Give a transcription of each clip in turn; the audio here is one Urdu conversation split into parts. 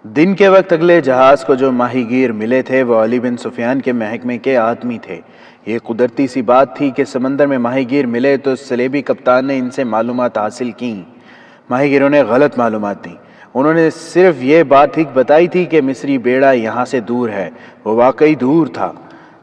دن کے وقت اگلے جہاز کو جو ماہی گیر ملے تھے وہ علی بن سفیان کے محکمے کے آدمی تھے۔ یہ قدرتی سی بات تھی کہ سمندر میں ماہی گیر ملے تو سلیبی کپتان نے ان سے معلومات حاصل کیں۔ ماہی گیروں نے غلط معلومات دیں۔ انہوں نے صرف یہ بات ٹھیک بتائی تھی کہ مصری بیڑا یہاں سے دور ہے۔ وہ واقعی دور تھا۔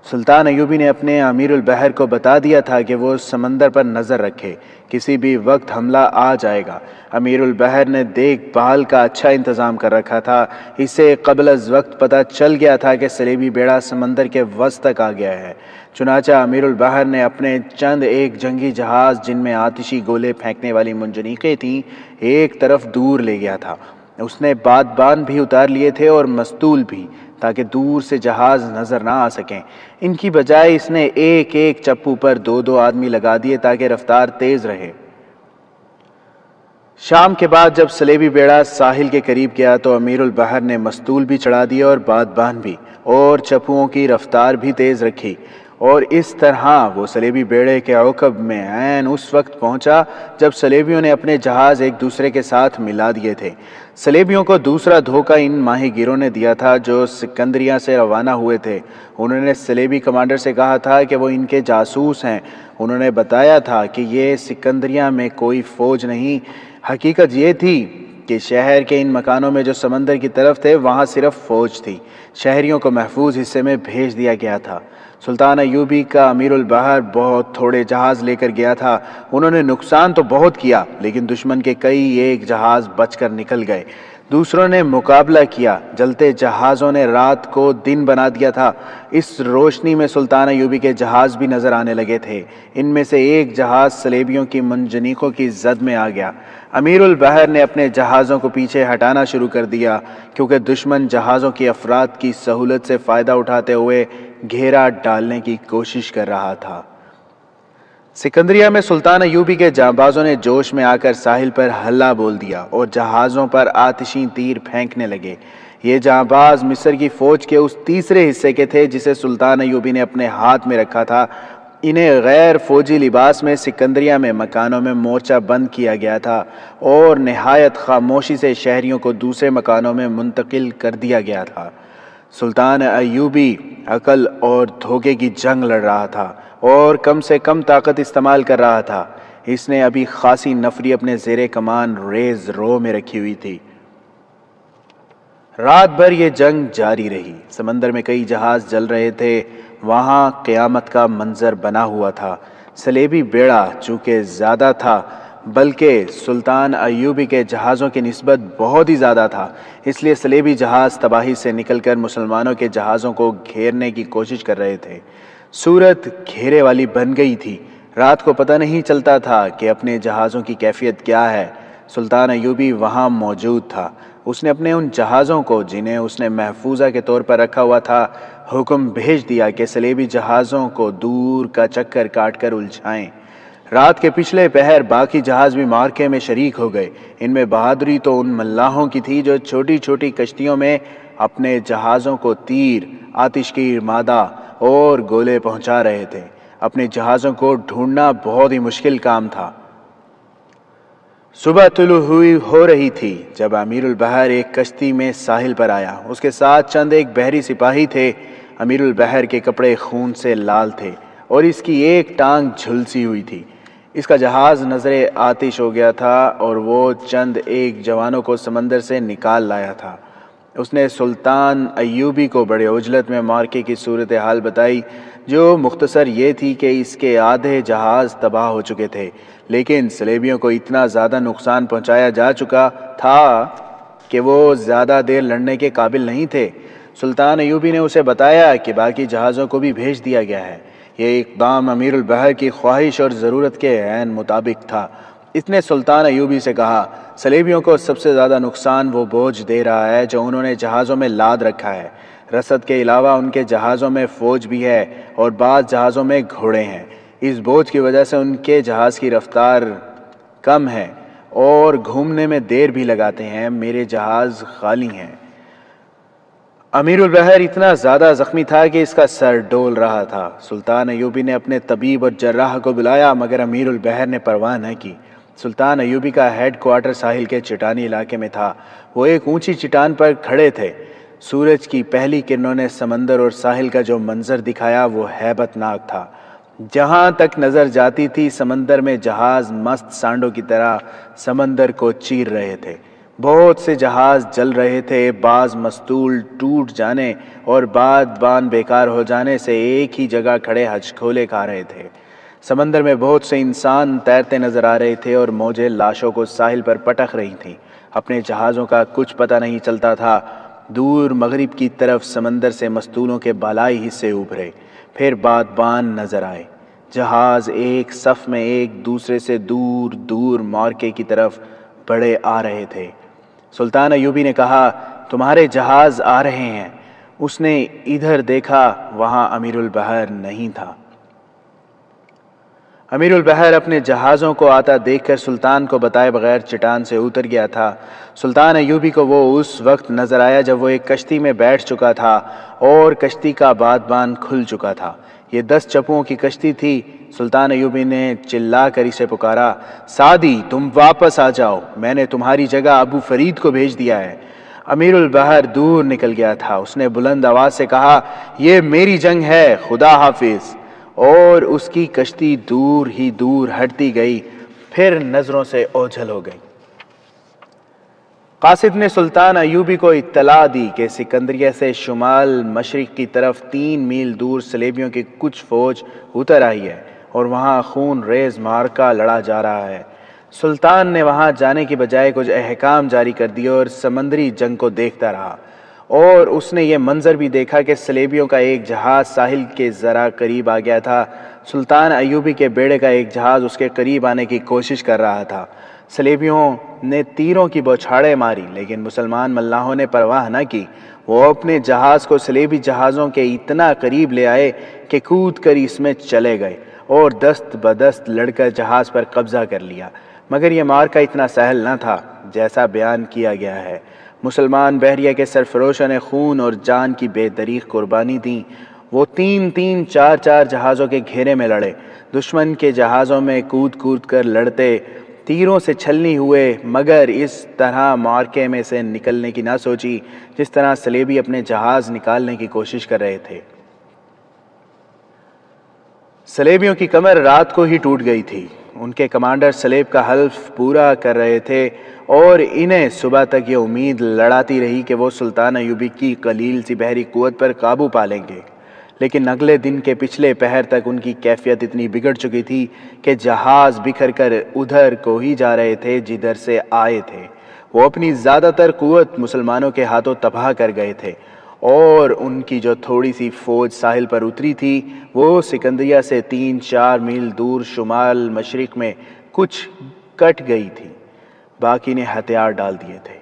سلطان ایوبی نے اپنے امیر البحر کو بتا دیا تھا کہ وہ سمندر پر نظر رکھے، کسی بھی وقت حملہ آ جائے گا۔ امیر البحر نے دیکھ بھال کا اچھا انتظام کر رکھا تھا۔ اسے قبل از وقت پتہ چل گیا تھا کہ سلیبی بیڑا سمندر کے وسط تک آ گیا ہے۔ چنانچہ امیر البحر نے اپنے چند ایک جنگی جہاز جن میں آتشی گولے پھینکنے والی منجنیقیں تھیں ایک طرف دور لے گیا تھا۔ اس نے بادبان بھی اتار لیے تھے اور مستول بھی، تاکہ دور سے جہاز نظر نہ آ سکیں۔ ان کی بجائے اس نے ایک ایک چپو پر دو دو آدمی لگا دیے تاکہ رفتار تیز رہے۔ شام کے بعد جب سلیبی بیڑا ساحل کے قریب گیا تو امیر البحر نے مستول بھی چڑھا دیا اور بادبان بھی، اور چپوؤں کی رفتار بھی تیز رکھی، اور اس طرح وہ سلیبی بیڑے کے عقب میں عین اس وقت پہنچا جب سلیبیوں نے اپنے جہاز ایک دوسرے کے ساتھ ملا دیے تھے۔ سلیبیوں کو دوسرا دھوکہ ان ماہی گیروں نے دیا تھا جو سکندریہ سے روانہ ہوئے تھے۔ انہوں نے سلیبی کمانڈر سے کہا تھا کہ وہ ان کے جاسوس ہیں۔ انہوں نے بتایا تھا کہ یہ سکندریہ میں کوئی فوج نہیں، حقیقت یہ تھی کہ شہر کے ان مکانوں میں جو سمندر کی طرف تھے وہاں صرف فوج تھی۔ شہریوں کو محفوظ حصے میں بھیج دیا گیا تھا۔ سلطان ایوبی کا امیر البحر بہت تھوڑے جہاز لے کر گیا تھا۔ انہوں نے نقصان تو بہت کیا لیکن دشمن کے کئی ایک جہاز بچ کر نکل گئے۔ دوسروں نے مقابلہ کیا، جلتے جہازوں نے رات کو دن بنا دیا تھا۔ اس روشنی میں سلطان ایوبی کے جہاز بھی نظر آنے لگے تھے۔ ان میں سے ایک جہاز سلیبیوں کی منجنیقوں کی زد میں آ گیا۔ امیر البحر نے اپنے جہازوں کو پیچھے ہٹانا شروع کر دیا کیونکہ دشمن جہازوں کی افراد کی سہولت سے فائدہ اٹھاتے ہوئے گھیرا ڈالنے کی کوشش کر رہا تھا۔ سکندریہ میں سلطان ایوبی کے جانبازوں نے جوش میں آ کر ساحل پر ہلہ بول دیا اور جہازوں پر آتشی تیر پھینکنے لگے۔ یہ جانباز مصر کی فوج کے اس تیسرے حصے کے تھے جسے سلطان ایوبی نے اپنے ہاتھ میں رکھا تھا۔ انہیں غیر فوجی لباس میں سکندریہ میں مکانوں میں مورچہ بند کیا گیا تھا اور نہایت خاموشی سے شہریوں کو دوسرے مکانوں میں منتقل کر دیا گیا تھا۔ سلطان ایوبی عقل اور دھوکے کی جنگ لڑ رہا تھا اور کم سے کم طاقت استعمال کر رہا تھا۔ اس نے ابھی خاصی نفری اپنے زیر کمان ریز رو میں رکھی ہوئی تھی۔ رات بھر یہ جنگ جاری رہی۔ سمندر میں کئی جہاز جل رہے تھے۔ وہاں قیامت کا منظر بنا ہوا تھا۔ سلیبی بیڑا چونکہ زیادہ تھا بلکہ سلطان ایوبی کے جہازوں کی نسبت بہت ہی زیادہ تھا، اس لیے سلیبی جہاز تباہی سے نکل کر مسلمانوں کے جہازوں کو گھیرنے کی کوشش کر رہے تھے۔ صورت گھیرے والی بن گئی تھی۔ رات کو پتہ نہیں چلتا تھا کہ اپنے جہازوں کی کیفیت کیا ہے۔ سلطان ایوبی وہاں موجود تھا۔ اس نے اپنے ان جہازوں کو جنہیں اس نے محفوظہ کے طور پر رکھا ہوا تھا حکم بھیج دیا کہ سلیبی جہازوں کو دور کا چکر کاٹ کر الجھائیں۔ رات کے پچھلے پہر باقی جہاز بھی معرکے میں شریک ہو گئے۔ ان میں بہادری تو ان ملاحوں کی تھی جو چھوٹی چھوٹی کشتیوں میں اپنے جہازوں کو تیر، آتش کی مادہ اور گولے پہنچا رہے تھے۔ اپنے جہازوں کو ڈھونڈنا بہت ہی مشکل کام تھا۔ صبح طلوع ہو رہی تھی جب امیر البحر ایک کشتی میں ساحل پر آیا۔ اس کے ساتھ چند ایک بحری سپاہی تھے۔ امیر البحر کے کپڑے خون سے لال تھے اور اس کی ایک ٹانگ جھلسی ہوئی تھی۔ اس کا جہاز نظر آتش ہو گیا تھا اور وہ چند ایک جوانوں کو سمندر سے نکال لایا تھا۔ اس نے سلطان ایوبی کو بڑے عجلت میں معرکے کی صورتحال بتائی، جو مختصر یہ تھی کہ اس کے آدھے جہاز تباہ ہو چکے تھے، لیکن سلیبیوں کو اتنا زیادہ نقصان پہنچایا جا چکا تھا کہ وہ زیادہ دیر لڑنے کے قابل نہیں تھے۔ سلطان ایوبی نے اسے بتایا کہ باقی جہازوں کو بھی بھیج دیا گیا ہے۔ یہ اقدام امیر البحر کی خواہش اور ضرورت کے عین مطابق تھا۔ اس نے سلطان ایوبی سے کہا، سلیبیوں کو سب سے زیادہ نقصان وہ بوجھ دے رہا ہے جو انہوں نے جہازوں میں لاد رکھا ہے۔ رسد کے علاوہ ان کے جہازوں میں فوج بھی ہے اور بعض جہازوں میں گھوڑے ہیں۔ اس بوجھ کی وجہ سے ان کے جہاز کی رفتار کم ہے اور گھومنے میں دیر بھی لگاتے ہیں۔ میرے جہاز خالی ہیں۔ امیر البحر اتنا زیادہ زخمی تھا کہ اس کا سر ڈول رہا تھا۔ سلطان ایوبی نے اپنے طبیب اور جراح کو بلایا مگر امیر البحر نے پرواہ نہ کی۔ سلطان ایوبی کا ہیڈ کوارٹر ساحل کے چٹانی علاقے میں تھا۔ وہ ایک اونچی چٹان پر کھڑے تھے۔ سورج کی پہلی کرنوں نے سمندر اور ساحل کا جو منظر دکھایا وہ ہیبت ناک تھا۔ جہاں تک نظر جاتی تھی سمندر میں جہاز مست سانڈوں کی طرح سمندر کو چیر رہے تھے۔ بہت سے جہاز جل رہے تھے، بعض مستول ٹوٹ جانے اور بادبان بیکار ہو جانے سے ایک ہی جگہ کھڑے ہچکولے کھا رہے تھے۔ سمندر میں بہت سے انسان تیرتے نظر آ رہے تھے اور موجیں لاشوں کو ساحل پر پٹک رہی تھیں۔ اپنے جہازوں کا کچھ پتہ نہیں چلتا تھا۔ دور مغرب کی طرف سمندر سے مستولوں کے بالائی حصے ابھرے، پھر بادبان نظر آئے۔ جہاز ایک صف میں ایک دوسرے سے دور دور مارکے کی طرف بڑھے آ رہے تھے۔ سلطان ایوبی نے کہا، تمہارے جہاز آ رہے ہیں۔ اس نے ادھر دیکھا، وہاں امیر البحر نہیں تھا۔ امیر البحر اپنے جہازوں کو آتا دیکھ کر سلطان کو بتائے بغیر چٹان سے اتر گیا تھا۔ سلطان ایوبی کو وہ اس وقت نظر آیا جب وہ ایک کشتی میں بیٹھ چکا تھا اور کشتی کا بادبان کھل چکا تھا۔ یہ 10 چپوؤں کی کشتی تھی۔ سلطان ایوبی نے چلا کر اسے پکارا، سعدی تم واپس آ جاؤ، میں نے تمہاری جگہ ابو فرید کو بھیج دیا ہے۔ امیر البحر دور نکل گیا تھا۔ اس نے بلند آواز سے کہا، یہ میری جنگ ہے، خدا حافظ، اور اس کی کشتی دور ہی دور ہٹتی گئی، پھر نظروں سے اوجھل ہو گئی۔ قاصد نے سلطان ایوبی کو اطلاع دی کہ سکندریہ سے شمال مشرق کی طرف 3 میل دور صلیبیوں کی کچھ فوج اتر آئی ہے اور وہاں خون ریز معرکہ لڑا جا رہا ہے۔ سلطان نے وہاں جانے کی بجائے کچھ احکام جاری کر دیے اور سمندری جنگ کو دیکھتا رہا، اور اس نے یہ منظر بھی دیکھا کہ صلیبیوں کا ایک جہاز ساحل کے ذرا قریب آ گیا تھا۔ سلطان ایوبی کے بیڑے کا ایک جہاز اس کے قریب آنے کی کوشش کر رہا تھا۔ صلیبیوں نے تیروں کی بوچھاڑیں ماری، لیکن مسلمان ملاحوں نے پرواہ نہ کی۔ وہ اپنے جہاز کو صلیبی جہازوں کے اتنا قریب لے آئے کہ کود کر اس میں چلے گئے اور دست بدست لڑ کر جہاز پر قبضہ کر لیا۔ مگر یہ معرکہ اتنا سہل نہ تھا جیسا بیان کیا گیا ہے۔ مسلمان بحریہ کے سرفروشوں نے خون اور جان کی بے دریغ قربانی دی۔ وہ 3-3 4-4 جہازوں کے گھیرے میں لڑے، دشمن کے جہازوں میں کود کود کر لڑتے، تیروں سے چھلنی ہوئے، مگر اس طرح معرکے میں سے نکلنے کی نہ سوچی جس طرح صلیبی اپنے جہاز نکالنے کی کوشش کر رہے تھے۔ صلیبیوں کی کمر رات کو ہی ٹوٹ گئی تھی۔ ان کے کمانڈر صلیب کا حلف پورا کر رہے تھے اور انہیں صبح تک یہ امید لڑاتی رہی کہ وہ سلطان ایوبی کی قلیل سی بحری قوت پر قابو پا لیں گے، لیکن اگلے دن کے پچھلے پہر تک ان کی کیفیت اتنی بگڑ چکی تھی کہ جہاز بکھر کر ادھر کو ہی جا رہے تھے جدھر سے آئے تھے۔ وہ اپنی زیادہ تر قوت مسلمانوں کے ہاتھوں تباہ کر گئے تھے، اور ان کی جو تھوڑی سی فوج ساحل پر اتری تھی وہ سکندریہ سے 3-4 میل دور شمال مشرق میں کچھ کٹ گئی تھی، باقی نے ہتھیار ڈال دیے تھے۔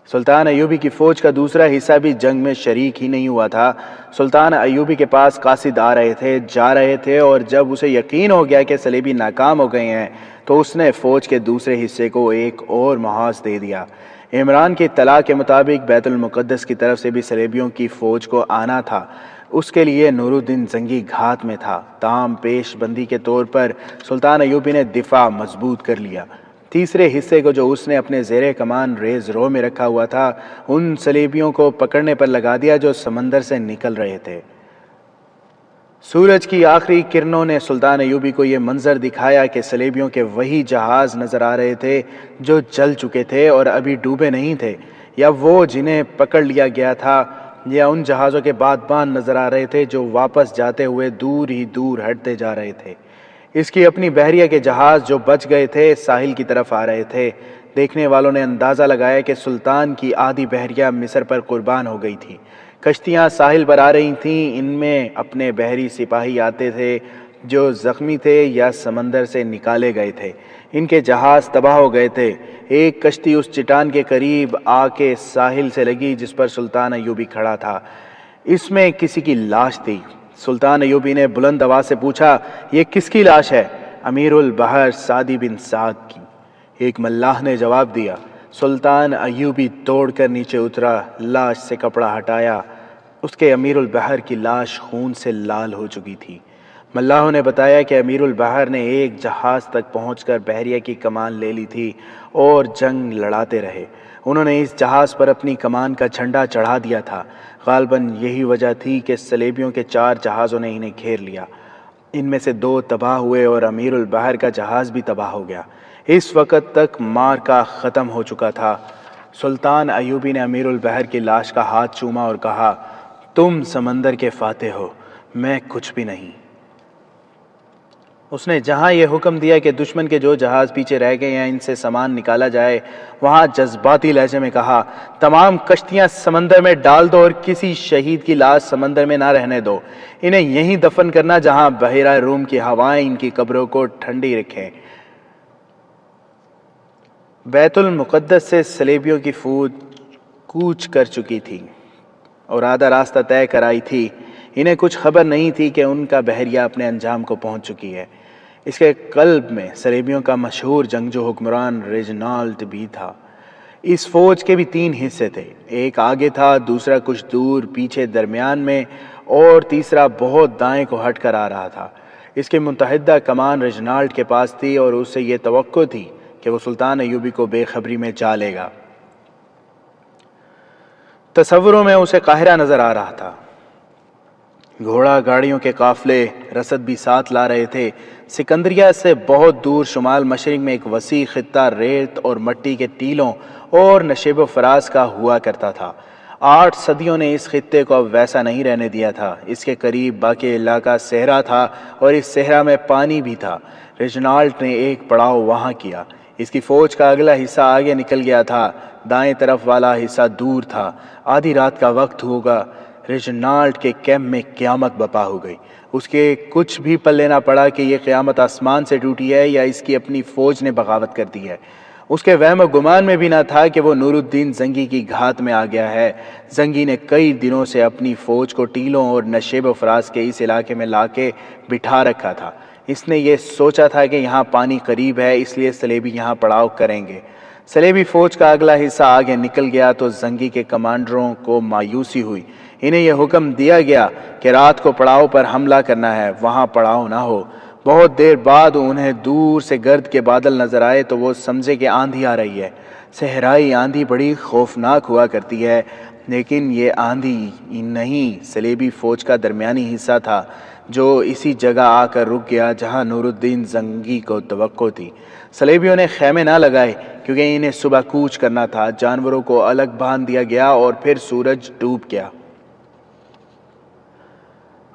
سلطان ایوبی کی فوج کا دوسرا حصہ بھی جنگ میں شریک ہی نہیں ہوا تھا۔ سلطان ایوبی کے پاس قاصد آ رہے تھے، جا رہے تھے، اور جب اسے یقین ہو گیا کہ صلیبی ناکام ہو گئے ہیں تو اس نے فوج کے دوسرے حصے کو ایک اور محاذ دے دیا۔ عمران کی اطلاع کے مطابق بیت المقدس کی طرف سے بھی صلیبیوں کی فوج کو آنا تھا۔ اس کے لیے نور الدین زنگی گھات میں تھا، تاہم پیش بندی کے طور پر سلطان ایوبی نے دفاع مضبوط کر لیا۔ تیسرے حصے کو جو اس نے اپنے زیر کمان ریز رو میں رکھا ہوا تھا ان صلیبیوں کو پکڑنے پر لگا دیا جو سمندر سے نکل رہے تھے۔ سورج کی آخری کرنوں نے سلطان ایوبی کو یہ منظر دکھایا کہ صلیبیوں کے وہی جہاز نظر آ رہے تھے جو جل چکے تھے اور ابھی ڈوبے نہیں تھے، یا وہ جنہیں پکڑ لیا گیا تھا، یا ان جہازوں کے بادبان نظر آ رہے تھے جو واپس جاتے ہوئے دور ہی دور ہٹتے جا رہے تھے۔ اس کی اپنی بحریہ کے جہاز جو بچ گئے تھے ساحل کی طرف آ رہے تھے۔ دیکھنے والوں نے اندازہ لگایا کہ سلطان کی آدھی بحریہ مصر پر قربان ہو گئی تھی۔ کشتیاں ساحل پر آ رہی تھیں، ان میں اپنے بحری سپاہی آتے تھے جو زخمی تھے یا سمندر سے نکالے گئے تھے۔ ان کے جہاز تباہ ہو گئے تھے۔ ایک کشتی اس چٹان کے قریب آ کے ساحل سے لگی جس پر سلطان ایوبی کھڑا تھا۔ اس میں کسی کی لاش تھی۔ سلطان ایوبی نے بلند آواز سے پوچھا، یہ کس کی لاش ہے؟ امیر البحر سعدی بن سعد کی، ایک ملاح نے جواب دیا۔ سلطان ایوبی دوڑ کر نیچے اترا، لاش سے کپڑا ہٹایا۔ اس کے امیر البحر کی لاش خون سے لال ہو چکی تھی۔ ملاحوں نے بتایا کہ امیر البحر نے ایک جہاز تک پہنچ کر بحریہ کی کمان لے لی تھی اور جنگ لڑاتے رہے۔ انہوں نے اس جہاز پر اپنی کمان کا جھنڈا چڑھا دیا تھا۔ غالباً یہی وجہ تھی کہ صلیبیوں کے 4 جہازوں نے انہیں گھیر لیا۔ ان میں سے 2 تباہ ہوئے اور امیر البحر کا جہاز بھی تباہ ہو گیا۔ اس وقت تک معرکہ ختم ہو چکا تھا۔ سلطان ایوبی نے امیر البحر کی لاش کا ہاتھ چوما اور کہا، تم سمندر کے فاتح ہو، میں کچھ بھی نہیں۔ اس نے جہاں یہ حکم دیا کہ دشمن کے جو جہاز پیچھے رہ گئے ہیں ان سے سامان نکالا جائے، وہاں جذباتی لہجے میں کہا، تمام کشتیاں سمندر میں ڈال دو اور کسی شہید کی لاش سمندر میں نہ رہنے دو۔ انہیں یہیں دفن کرنا جہاں بحیرہ روم کی ہوائیں ان کی قبروں کو ٹھنڈی رکھیں۔ بیت المقدس سے صلیبیوں کی فوج کوچ کر چکی تھی اور آدھا راستہ طے کر آئی تھی۔ انہیں کچھ خبر نہیں تھی کہ ان کا بحریہ اپنے انجام کو پہنچ چکی ہے۔ اس کے قلب میں صلیبیوں کا مشہور جنگجو حکمران ریجنالڈ بھی تھا۔ اس فوج کے بھی 3 حصے تھے، ایک آگے تھا، دوسرا کچھ دور پیچھے درمیان میں، اور تیسرا بہت دائیں کو ہٹ کر آ رہا تھا۔ اس کی متحدہ کمان ریجنالڈ کے پاس تھی اور اس سے یہ توقع تھی کہ وہ سلطان ایوبی کو بے خبری میں جا لے گا۔ تصوروں میں اسے قاہرہ نظر آ رہا تھا۔ گھوڑا گاڑیوں کے قافلے رسد بھی ساتھ لا رہے تھے۔ سکندریہ سے بہت دور شمال مشرق میں ایک وسیع خطہ ریت اور مٹی کے ٹیلوں اور نشیب و فراز کا ہوا کرتا تھا۔ 8 صدیوں نے اس خطے کو اب ویسا نہیں رہنے دیا تھا۔ اس کے قریب باقی علاقہ صحرا تھا اور اس صحرا میں پانی بھی تھا۔ ریجنالڈ نے ایک پڑاؤ وہاں کیا۔ اس کی فوج کا اگلا حصہ آگے نکل گیا تھا، دائیں طرف والا حصہ دور تھا۔ آدھی رات کا وقت ہوگا۔ ریجنالڈ کے کیمپ میں قیامت بپا ہو گئی۔ اس کے کچھ بھی پلے نہ پڑا کہ یہ قیامت آسمان سے ٹوٹی ہے یا اس کی اپنی فوج نے بغاوت کر دی ہے۔ اس کے وہم و گمان میں بھی نہ تھا کہ وہ نور الدین زنگی کی گھات میں آ گیا ہے۔ زنگی نے کئی دنوں سے اپنی فوج کو ٹیلوں اور نشیب و فراز کے اس علاقے میں لا کے بٹھا رکھا تھا۔ اس نے یہ سوچا تھا کہ یہاں پانی قریب ہے، اس لیے صلیبی یہاں پڑاؤ کریں گے۔ صلیبی فوج کا اگلا حصہ آگے نکل گیا تو زنگی کے کمانڈروں کو مایوسی ہوئی۔ انہیں یہ حکم دیا گیا کہ رات کو پڑاؤ پر حملہ کرنا ہے، وہاں پڑاؤ نہ ہو۔ بہت دیر بعد انہیں دور سے گرد کے بادل نظر آئے تو وہ سمجھے کہ آندھی آ رہی ہے۔ صحرائی آندھی بڑی خوفناک ہوا کرتی ہے، لیکن یہ آندھی نہیں، صلیبی فوج کا درمیانی حصہ تھا جو اسی جگہ آ کر رک گیا جہاں نور الدین زنگی کو توقع تھی۔ صلیبیوں نے خیمے نہ لگائے کیونکہ انہیں صبح کوچ کرنا تھا۔ جانوروں کو الگ باندھ دیا گیا اور پھر سورج ڈوب گیا۔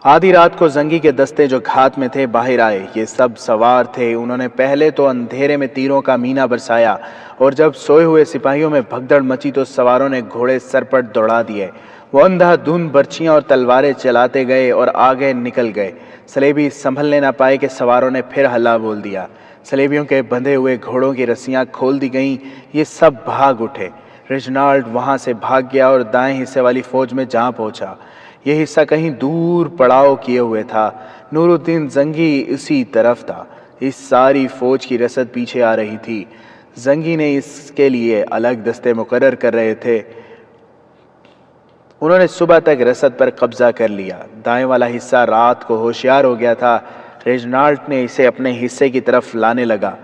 آدھی رات کو زنگی کے دستے جو گھات میں تھے باہر آئے۔ یہ سب سوار تھے۔ انہوں نے پہلے تو اندھیرے میں تیروں کا مینا برسایا اور جب سوئے ہوئے سپاہیوں میں بھگدڑ مچی تو سواروں نے گھوڑے سرپٹ دوڑا دیے۔ وہ اندھا دھند برچیاں اور تلواریں چلاتے گئے اور آگے نکل گئے۔ صلیبی سنبھلنے نہ پائے کہ سواروں نے پھر ہلا بول دیا۔ صلیبیوں کے بندھے ہوئے گھوڑوں کی رسیاں کھول دی گئیں۔ یہ سب بھاگ اٹھے۔ ریجنالڈ وہاں سے بھاگ گیا اور دائیں حصے والی فوج میں جا پہنچا۔ یہ حصہ کہیں دور پڑاؤ کیے ہوئے تھا۔ نور الدین زنگی اسی طرف تھا۔ اس ساری فوج کی رسد پیچھے آ رہی تھی۔ زنگی نے اس کے لیے الگ دستے مقرر کر رہے تھے۔ انہوں نے صبح تک رسد پر قبضہ کر لیا۔ دائیں والا حصہ رات کو ہوشیار ہو گیا تھا۔ ریجنالڈ نے اسے اپنے حصے کی طرف لانے لگا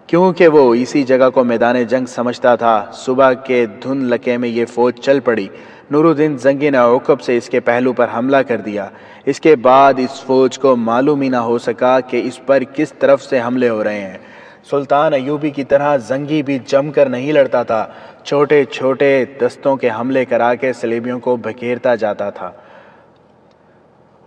کیونکہ وہ اسی جگہ کو میدان جنگ سمجھتا تھا۔ صبح کے دھند لکے میں یہ فوج چل پڑی۔ نور الدین زنگی نے عقب سے اس کے پہلو پر حملہ کر دیا۔ اس کے بعد اس فوج کو معلوم ہی نہ ہو سکا کہ اس پر کس طرف سے حملے ہو رہے ہیں۔ سلطان ایوبی کی طرح زنگی بھی جم کر نہیں لڑتا تھا، چھوٹے چھوٹے دستوں کے حملے کرا کے صلیبیوں کو بکھیرتا جاتا تھا۔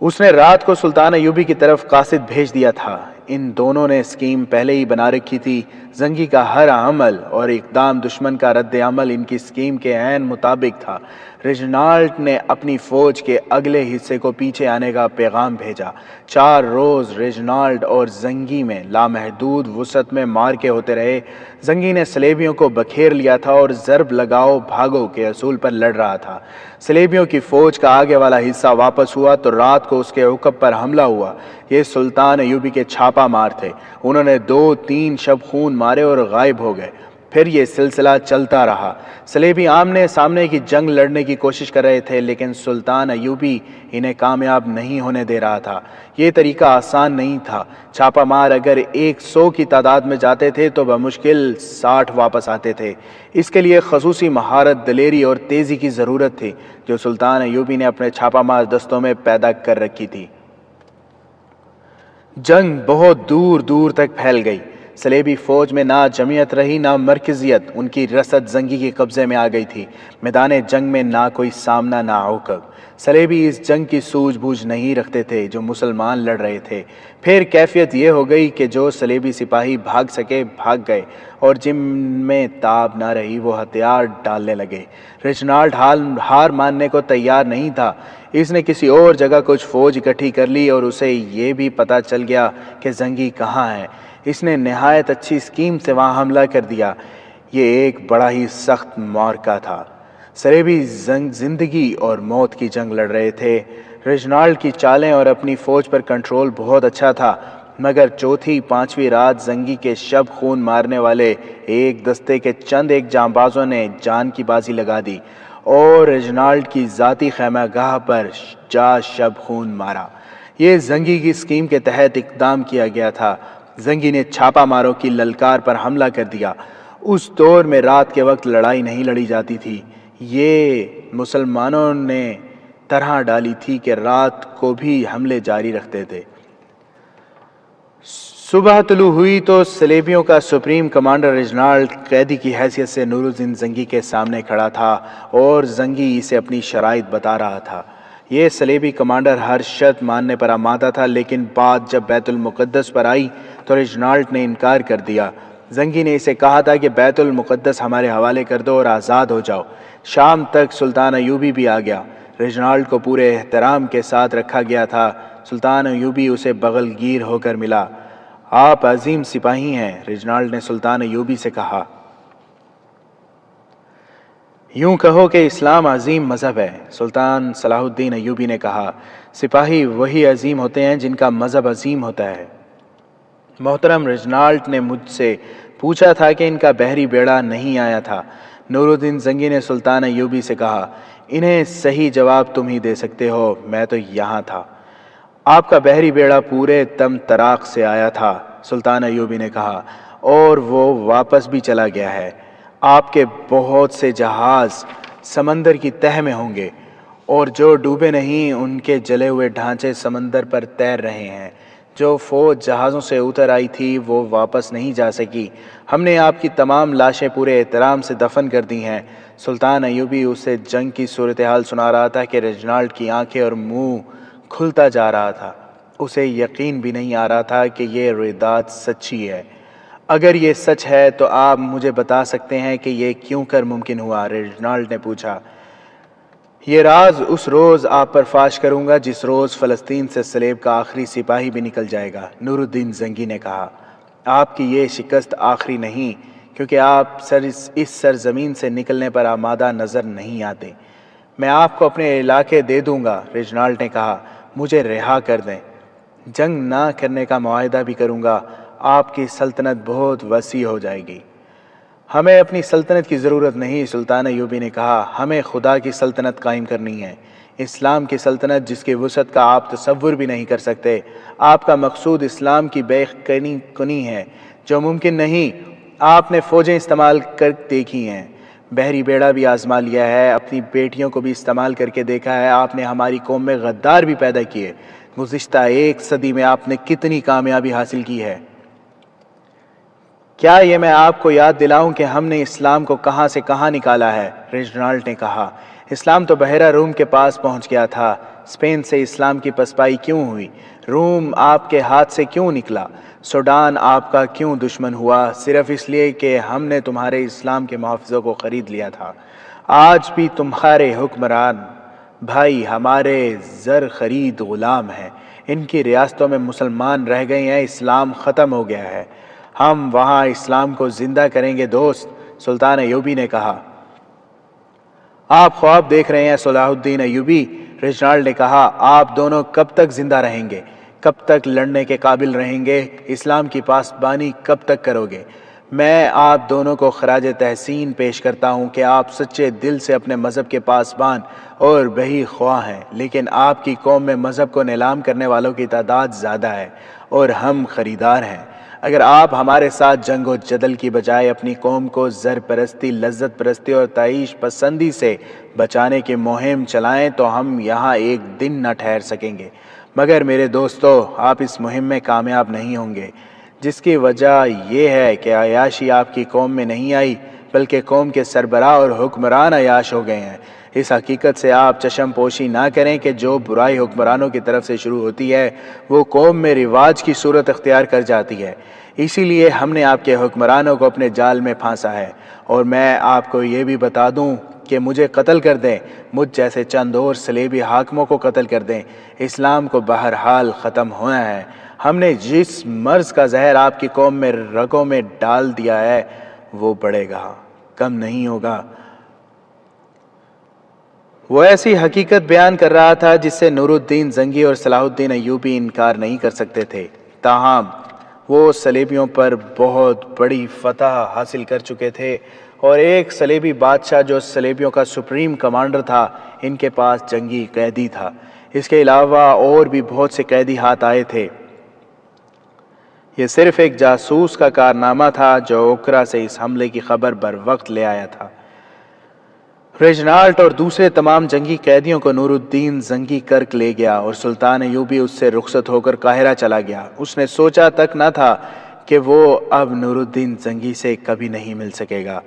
اس نے رات کو سلطان ایوبی کی طرف قاصد بھیج دیا تھا۔ ان دونوں نے اسکیم پہلے ہی بنا رکھی تھی۔ زنگی کا ہر عمل اور اقدام دشمن کا رد عمل ان کی اسکیم کے عین مطابق تھا۔ ریجنالڈ نے اپنی فوج کے اگلے حصے کو پیچھے آنے کا پیغام بھیجا۔ 4 روز ریجنالڈ اور زنگی میں لامحدود وسعت میں مارکے ہوتے رہے۔ زنگی نے صلیبیوں کو بکھیر لیا تھا اور ضرب لگاؤ بھاگو کے اصول پر لڑ رہا تھا۔ صلیبیوں کی فوج کا آگے والا حصہ واپس ہوا تو رات کو اس کے عقب پر حملہ ہوا۔ یہ سلطان ایوبی کے چھاپا مار تھے۔ انہوں نے 2-3 شب خون مارے اور غائب ہو گئے۔ پھر یہ سلسلہ چلتا رہا۔ صلیبی آمنے سامنے کی جنگ لڑنے کی کوشش کر رہے تھے، لیکن سلطان ایوبی انہیں کامیاب نہیں ہونے دے رہا تھا۔ یہ طریقہ آسان نہیں تھا۔ چھاپا مار اگر 100 کی تعداد میں جاتے تھے تو بمشکل 60 واپس آتے تھے۔ اس کے لیے خصوصی مہارت، دلیری اور تیزی کی ضرورت تھی، جو سلطان ایوبی نے اپنے چھاپا مار دستوں میں پیدا کر رکھی تھی۔ جنگ بہت دور دور تک پھیل گئی۔ صلیبی فوج میں نہ جمعیت رہی نہ مرکزیت، ان کی رسد زنگی کے قبضے میں آ گئی تھی۔ میدان جنگ میں نہ کوئی سامنا نہ عقب۔ صلیبی اس جنگ کی سوجھ بوجھ نہیں رکھتے تھے جو مسلمان لڑ رہے تھے۔ پھر کیفیت یہ ہو گئی کہ جو صلیبی سپاہی بھاگ سکے بھاگ گئے، اور جن میں تاب نہ رہی وہ ہتھیار ڈالنے لگے۔ ریجنالڈ ہار ماننے کو تیار نہیں تھا۔ اس نے کسی اور جگہ کچھ فوج اکٹھی کر لی اور اسے یہ بھی پتہ چل گیا کہ زنگی کہاں ہے۔ اس نے نہایت اچھی اسکیم سے وہاں حملہ کر دیا۔ یہ ایک بڑا ہی سخت معرکہ تھا۔ صلیبی زندگی اور موت کی جنگ لڑ رہے تھے۔ ریجنالڈ کی چالیں اور اپنی فوج پر کنٹرول بہت اچھا تھا، مگر چوتھی پانچویں رات زنگی کے شب خون مارنے والے ایک دستے کے چند ایک جانبازوں نے جان کی بازی لگا دی اور ریجنالڈ کی ذاتی خیمہ گاہ پر جا شب خون مارا۔ یہ زنگی کی اسکیم کے تحت اقدام کیا گیا تھا۔ زنگی نے چھاپا ماروں کی للکار پر حملہ کر دیا۔ اس دور میں رات کے وقت لڑائی نہیں لڑی جاتی تھی۔ یہ مسلمانوں نے طرح ڈالی تھی کہ رات کو بھی حملے جاری رکھتے تھے۔ صبح طلوع ہوئی تو صلیبیوں کا سپریم کمانڈر ریجنالڈ قیدی کی حیثیت سے نور الدین زنگی کے سامنے کھڑا تھا اور زنگی اسے اپنی شرائط بتا رہا تھا۔ یہ صلیبی کمانڈر ہر شرط ماننے پر آمادہ تھا، لیکن بات جب بیت المقدس پر آئی تو ریجنالڈ نے انکار کر دیا۔ زنگی نے اسے کہا تھا کہ بیت المقدس ہمارے حوالے کر دو اور آزاد ہو جاؤ۔ شام تک سلطان ایوبی بھی آ گیا۔ ریجنالڈ کو پورے احترام کے ساتھ رکھا گیا تھا۔ سلطان ایوبی اسے بغل گیر ہو کر ملا۔ آپ عظیم سپاہی ہیں، ریجنالڈ نے سلطان ایوبی سے کہا۔ یوں کہو کہ اسلام عظیم مذہب ہے، سلطان صلاح الدین ایوبی نے کہا۔ سپاہی وہی عظیم ہوتے ہیں جن کا مذہب عظیم ہوتا ہے۔ محترم ریجنالڈ نے مجھ سے پوچھا تھا کہ ان کا بحری بیڑا نہیں آیا تھا۔ نور الدین زنگی نے سلطان ایوبی سے کہا، انہیں صحیح جواب تم ہی دے سکتے ہو، میں تو یہاں تھا۔ آپ کا بحری بیڑا پورے تم طراق سے آیا تھا، سلطان ایوبی نے کہا، اور وہ واپس بھی چلا گیا ہے۔ آپ کے بہت سے جہاز سمندر کی تہہ میں ہوں گے، اور جو ڈوبے نہیں ان کے جلے ہوئے ڈھانچے سمندر پر تیر رہے ہیں۔ جو فوج جہازوں سے اتر آئی تھی وہ واپس نہیں جا سکی۔ ہم نے آپ کی تمام لاشیں پورے احترام سے دفن کر دی ہیں۔ سلطان ایوبی اسے جنگ کی صورتحال سنا رہا تھا کہ ریجنالڈ کی آنکھیں اور منہ کھلتا جا رہا تھا۔ اسے یقین بھی نہیں آ رہا تھا کہ یہ رویداد سچی ہے۔ اگر یہ سچ ہے تو آپ مجھے بتا سکتے ہیں کہ یہ کیوں کر ممکن ہوا؟ ریجنالڈ نے پوچھا۔ یہ راز اس روز آپ پر فاش کروں گا جس روز فلسطین سے صلیب کا آخری سپاہی بھی نکل جائے گا، نور الدین زنگی نے کہا۔ آپ کی یہ شکست آخری نہیں، کیونکہ آپ اس سرزمین سے نکلنے پر آمادہ نظر نہیں آتے۔ میں آپ کو اپنے علاقے دے دوں گا، ریجنالڈ نے کہا۔ مجھے رہا کر دیں، جنگ نہ کرنے کا معاہدہ بھی کروں گا۔ آپ کی سلطنت بہت وسیع ہو جائے گی۔ ہمیں اپنی سلطنت کی ضرورت نہیں، سلطان ایوبی نے کہا۔ ہمیں خدا کی سلطنت قائم کرنی ہے، اسلام کی سلطنت جس کی وسعت کا آپ تصور بھی نہیں کر سکتے۔ آپ کا مقصود اسلام کی بے کنی ہے، جو ممکن نہیں۔ آپ نے فوجیں استعمال کر دیکھی ہیں، بحری بیڑا بھی آزما لیا ہے، اپنی بیٹیوں کو بھی استعمال کر کے دیکھا ہے۔ آپ نے ہماری قوم میں غدار بھی پیدا کیے۔ گزشتہ 1 صدی میں آپ نے کتنی کامیابی حاصل کی ہے۔ کیا یہ میں آپ کو یاد دلاؤں کہ ہم نے اسلام کو کہاں سے کہاں نکالا ہے؟ ریجنالڈ نے کہا۔ اسلام تو بحیرہ روم کے پاس پہنچ گیا تھا۔ اسپین سے اسلام کی پسپائی کیوں ہوئی؟ روم آپ کے ہاتھ سے کیوں نکلا؟ سوڈان آپ کا کیوں دشمن ہوا؟ صرف اس لیے کہ ہم نے تمہارے اسلام کے محافظوں کو خرید لیا تھا۔ آج بھی تمہارے حکمران بھائی ہمارے زر خرید غلام ہیں۔ ان کی ریاستوں میں مسلمان رہ گئے ہیں، اسلام ختم ہو گیا ہے۔ ہم وہاں اسلام کو زندہ کریں گے دوست، سلطان ایوبی نے کہا۔ آپ خواب دیکھ رہے ہیں صلاح الدین ایوبی، ریجنالڈ نے کہا۔ آپ دونوں کب تک زندہ رہیں گے؟ کب تک لڑنے کے قابل رہیں گے؟ اسلام کی پاسبانی کب تک کرو گے؟ میں آپ دونوں کو خراج تحسین پیش کرتا ہوں کہ آپ سچے دل سے اپنے مذہب کے پاسبان اور بہی خواہ ہیں، لیکن آپ کی قوم میں مذہب کو نیلام کرنے والوں کی تعداد زیادہ ہے اور ہم خریدار ہیں۔ اگر آپ ہمارے ساتھ جنگ و جدل کی بجائے اپنی قوم کو زر پرستی، لذت پرستی اور تعیش پسندی سے بچانے کی مہم چلائیں تو ہم یہاں ایک دن نہ ٹھہر سکیں گے، مگر میرے دوستو آپ اس مہم میں کامیاب نہیں ہوں گے، جس کی وجہ یہ ہے کہ عیاشی آپ کی قوم میں نہیں آئی، بلکہ قوم کے سربراہ اور حکمران عیاش ہو گئے ہیں۔ اس حقیقت سے آپ چشم پوشی نہ کریں کہ جو برائی حکمرانوں کی طرف سے شروع ہوتی ہے وہ قوم میں رواج کی صورت اختیار کر جاتی ہے۔ اسی لیے ہم نے آپ کے حکمرانوں کو اپنے جال میں پھانسا ہے، اور میں آپ کو یہ بھی بتا دوں کہ مجھے قتل کر دیں، مجھ جیسے چند اور صلیبی حاکموں کو قتل کر دیں، اسلام کو بہرحال ختم ہونا ہے۔ ہم نے جس مرض کا زہر آپ کی قوم میں رگوں میں ڈال دیا ہے وہ بڑھے گا، کم نہیں ہوگا۔ وہ ایسی حقیقت بیان کر رہا تھا جس سے نور الدین زنگی اور صلاح الدین ایوبی انکار نہیں کر سکتے تھے، تاہم وہ صلیبیوں پر بہت بڑی فتح حاصل کر چکے تھے، اور ایک صلیبی بادشاہ جو صلیبیوں کا سپریم کمانڈر تھا ان کے پاس جنگی قیدی تھا۔ اس کے علاوہ اور بھی بہت سے قیدی ہاتھ آئے تھے۔ یہ صرف ایک جاسوس کا کارنامہ تھا جو اوکرا سے اس حملے کی خبر بر وقت لے آیا تھا۔ ریجنالٹ اور دوسرے تمام جنگی قیدیوں کو نور الدین زنگی کرک لے گیا اور سلطان ایوبی اس سے رخصت ہو کر قاہرہ چلا گیا۔ اس نے سوچا تک نہ تھا کہ وہ اب نور الدین زنگی سے کبھی نہیں مل سکے گا۔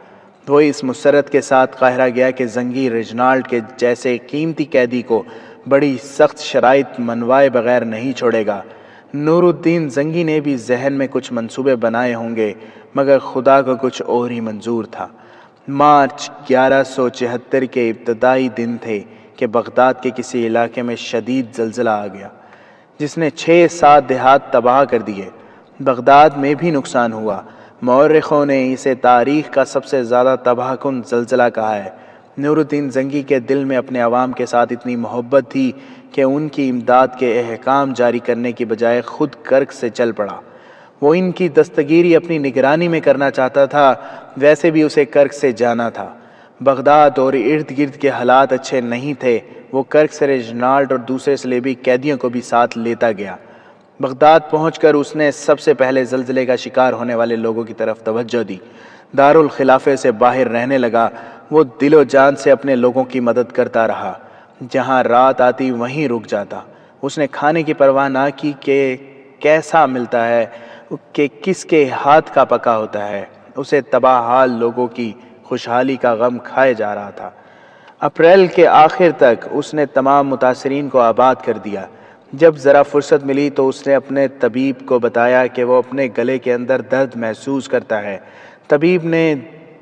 وہ اس مسرت کے ساتھ قاہرہ گیا کہ زنگی ریجنالٹ کے جیسے قیمتی قیدی کو بڑی سخت شرائط منوائے بغیر نہیں چھوڑے گا۔ نور الدین زنگی نے بھی ذہن میں کچھ منصوبے بنائے ہوں گے، مگر خدا کو کچھ اور ہی منظور تھا۔ مارچ 1174 کے ابتدائی دن تھے کہ بغداد کے کسی علاقے میں شدید زلزلہ آ گیا، جس نے 6-7 دیہات تباہ کر دیے۔ بغداد میں بھی نقصان ہوا۔ مورخوں نے اسے تاریخ کا سب سے زیادہ تباہ کن زلزلہ کہا ہے۔ نور الدین زنگی کے دل میں اپنے عوام کے ساتھ اتنی محبت تھی کہ ان کی امداد کے احکام جاری کرنے کی بجائے خود کرک سے چل پڑا۔ وہ ان کی دستگیری اپنی نگرانی میں کرنا چاہتا تھا، ویسے بھی اسے کرک سے جانا تھا۔ بغداد اور ارد گرد کے حالات اچھے نہیں تھے۔ وہ کرک سے ریجنالٹ اور دوسرے صلیبی قیدیوں کو بھی ساتھ لیتا گیا۔ بغداد پہنچ کر اس نے سب سے پہلے زلزلے کا شکار ہونے والے لوگوں کی طرف توجہ دی۔ دارالخلافے سے باہر رہنے لگا۔ وہ دل و جان سے اپنے لوگوں کی مدد کرتا رہا۔ جہاں رات آتی وہیں رک جاتا۔ اس نے کھانے کی پرواہ نہ کی کہ کیسا ملتا ہے، کہ کس کے ہاتھ کا پکا ہوتا ہے۔ اسے تباہ حال لوگوں کی خوشحالی کا غم کھائے جا رہا تھا۔ اپریل کے آخر تک اس نے تمام متاثرین کو آباد کر دیا۔ جب ذرا فرصت ملی تو اس نے اپنے طبیب کو بتایا کہ وہ اپنے گلے کے اندر درد محسوس کرتا ہے۔ طبیب نے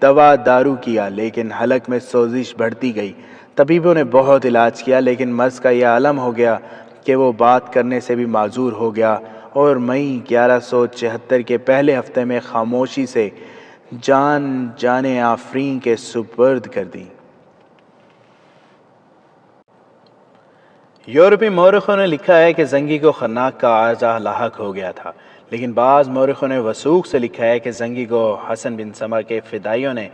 دوا دارو کیا، لیکن حلق میں سوزش بڑھتی گئی۔ طبیبوں نے بہت علاج کیا، لیکن مرض کا یہ عالم ہو گیا کہ وہ بات کرنے سے بھی معذور ہو گیا، اور مئی 1174 کے پہلے ہفتے میں خاموشی سے جان آفرین کے سپرد کر دی۔ یورپی مورخوں نے لکھا ہے کہ زنگی کو خناق کا عارضہ لاحق ہو گیا تھا، لیکن بعض مورخوں نے وثوق سے لکھا ہے کہ زنگی کو حسن بن سما کے فدائیوں نے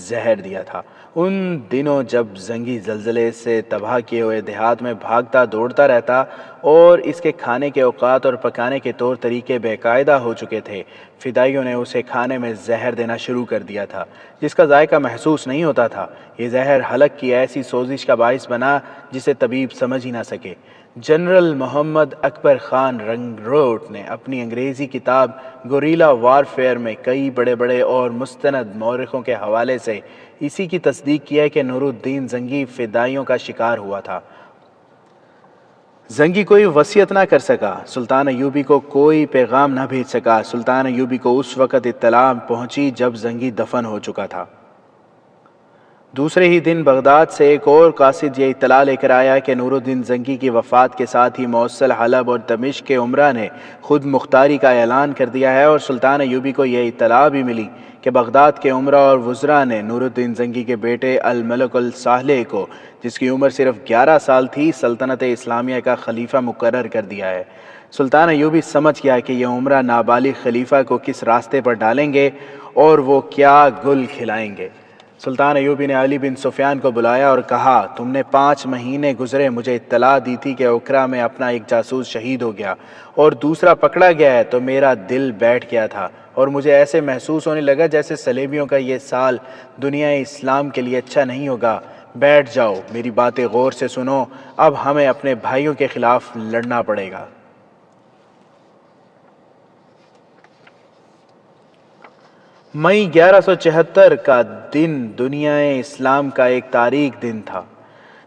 زہر دیا تھا۔ ان دنوں جب زنگی زلزلے سے تباہ کیے ہوئے دیہات میں بھاگتا دوڑتا رہتا اور اس کے کھانے کے اوقات اور پکانے کے طور طریقے بے قاعدہ ہو چکے تھے، فدائیوں نے اسے کھانے میں زہر دینا شروع کر دیا تھا جس کا ذائقہ محسوس نہیں ہوتا تھا۔ یہ زہر حلق کی ایسی سوزش کا باعث بنا جسے طبیب سمجھ ہی نہ سکے۔ جنرل محمد اکبر خان رنگروٹ نے اپنی انگریزی کتاب گوریلا وارفیئر میں کئی بڑے بڑے اور مستند مورخوں کے حوالے سے اسی کی تصدیق کی ہے کہ نور الدین زنگی فدائیوں کا شکار ہوا تھا۔ زنگی کوئی وصیت نہ کر سکا، سلطان ایوبی کو کوئی پیغام نہ بھیج سکا۔ سلطان ایوبی کو اس وقت اطلاع پہنچی جب زنگی دفن ہو چکا تھا۔ دوسرے ہی دن بغداد سے ایک اور قاصد یہ اطلاع لے کر آیا کہ نور الدین زنگی کی وفات کے ساتھ ہی موصل، حلب اور دمشق کے عمرا نے خود مختاری کا اعلان کر دیا ہے، اور سلطان ایوبی کو یہ اطلاع بھی ملی کہ بغداد کے عمرا اور وزراء نے نور الدین زنگی کے بیٹے الملک الصالح کو، جس کی عمر صرف 11 سال تھی، سلطنت اسلامیہ کا خلیفہ مقرر کر دیا ہے۔ سلطان ایوبی سمجھ گیا کہ یہ عمرہ نابالغ خلیفہ کو کس راستے پر ڈالیں گے اور وہ کیا گل کھلائیں گے۔ سلطان ایوبی نے علی بن سفیان کو بلایا اور کہا، تم نے 5 مہینے گزرے مجھے اطلاع دی تھی کہ عکرہ میں اپنا ایک جاسوس شہید ہو گیا اور دوسرا پکڑا گیا ہے، تو میرا دل بیٹھ گیا تھا اور مجھے ایسے محسوس ہونے لگا جیسے صلیبیوں کا یہ سال دنیا اسلام کے لیے اچھا نہیں ہوگا۔ بیٹھ جاؤ، میری باتیں غور سے سنو، اب ہمیں اپنے بھائیوں کے خلاف لڑنا پڑے گا۔ مئی 1174 کا دن دنیا اسلام کا ایک تاریک دن تھا۔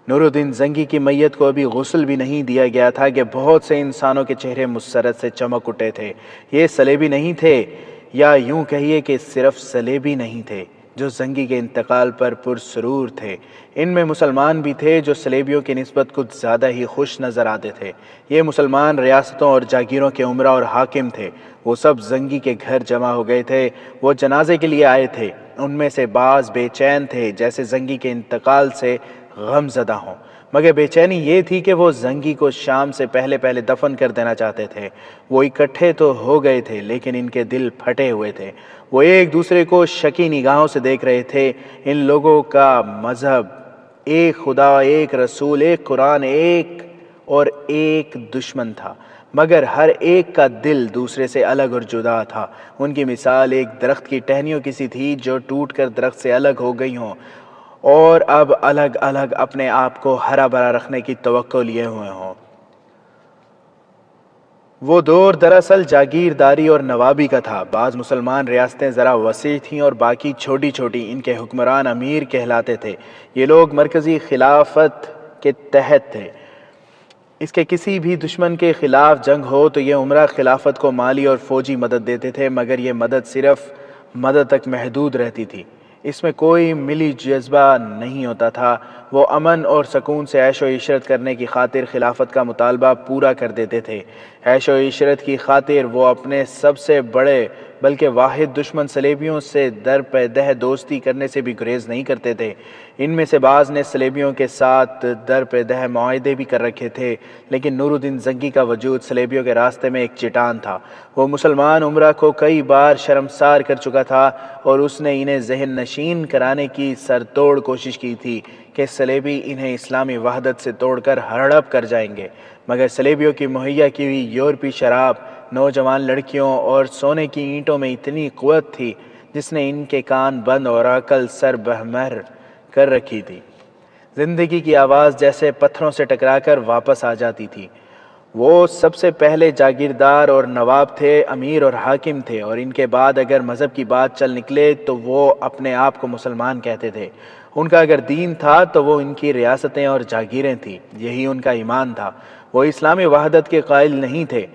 نور الدین زنگی کی میت کو ابھی غسل بھی نہیں دیا گیا تھا کہ بہت سے انسانوں کے چہرے مسرت سے چمک اٹھے تھے۔ یہ صلیبی نہیں تھے، یا یوں کہیے کہ صرف صلیبی نہیں تھے جو زنگی کے انتقال پر پرسرور تھے، ان میں مسلمان بھی تھے جو صلیبیوں کی نسبت کچھ زیادہ ہی خوش نظر آتے تھے۔ یہ مسلمان ریاستوں اور جاگیروں کے عمرہ اور حاکم تھے۔ وہ سب زنگی کے گھر جمع ہو گئے تھے۔ وہ جنازے کے لیے آئے تھے۔ ان میں سے بعض بے چین تھے جیسے زنگی کے انتقال سے غم زدہ ہوں، مگر بے چینی یہ تھی کہ وہ زنگی کو شام سے پہلے دفن کر دینا چاہتے تھے۔ وہ اکٹھے تو ہو گئے تھے لیکن ان کے دل پھٹے ہوئے تھے۔ وہ ایک دوسرے کو شکی نگاہوں سے دیکھ رہے تھے۔ ان لوگوں کا مذہب ایک خدا، ایک رسول، ایک قرآن، ایک اور ایک دشمن تھا، مگر ہر ایک کا دل دوسرے سے الگ اور جدا تھا۔ ان کی مثال ایک درخت کی ٹہنیوں کی سی تھی جو ٹوٹ کر درخت سے الگ ہو گئی ہوں اور اب الگ الگ اپنے آپ کو ہرا بھرا رکھنے کی توقع لیے ہوئے ہوں۔ وہ دور دراصل جاگیرداری اور نوابی کا تھا۔ بعض مسلمان ریاستیں ذرا وسیع تھیں اور باقی چھوٹی چھوٹی۔ ان کے حکمران امیر کہلاتے تھے۔ یہ لوگ مرکزی خلافت کے تحت تھے۔ اس کے کسی بھی دشمن کے خلاف جنگ ہو تو یہ عمرہ خلافت کو مالی اور فوجی مدد دیتے تھے، مگر یہ مدد صرف مدد تک محدود رہتی تھی۔ اس میں کوئی ملی جذبہ نہیں ہوتا تھا۔ وہ امن اور سکون سے عیش و عشرت کرنے کی خاطر خلافت کا مطالبہ پورا کر دیتے تھے۔ عیش و عشرت کی خاطر وہ اپنے سب سے بڑے بلکہ واحد دشمن صلیبیوں سے در پہ دہ دوستی کرنے سے بھی گریز نہیں کرتے تھے۔ ان میں سے بعض نے صلیبیوں کے ساتھ در پہ دہ معاہدے بھی کر رکھے تھے، لیکن نور الدین زنگی کا وجود صلیبیوں کے راستے میں ایک چٹان تھا۔ وہ مسلمان عمرہ کو کئی بار شرمسار کر چکا تھا اور اس نے انہیں ذہن نشین کرانے کی سر توڑ کوشش کی تھی کہ صلیبی انہیں اسلامی وحدت سے توڑ کر ہڑپ کر جائیں گے، مگر صلیبیوں کی مہیا کی ہوئی یورپی شراب، نوجوان لڑکیوں اور سونے کی اینٹوں میں اتنی قوت تھی جس نے ان کے کان بند اور عقل سر بہمر کر رکھی تھی۔ زندگی کی آواز جیسے پتھروں سے ٹکرا کر واپس آ جاتی تھی۔ وہ سب سے پہلے جاگیردار اور نواب تھے، امیر اور حاکم تھے، اور ان کے بعد اگر مذہب کی بات چل نکلے تو وہ اپنے آپ کو مسلمان کہتے تھے۔ ان کا اگر دین تھا تو وہ ان کی ریاستیں اور جاگیریں تھیں، یہی ان کا ایمان تھا۔ وہ اسلامی وحدت کے قائل نہیں تھے،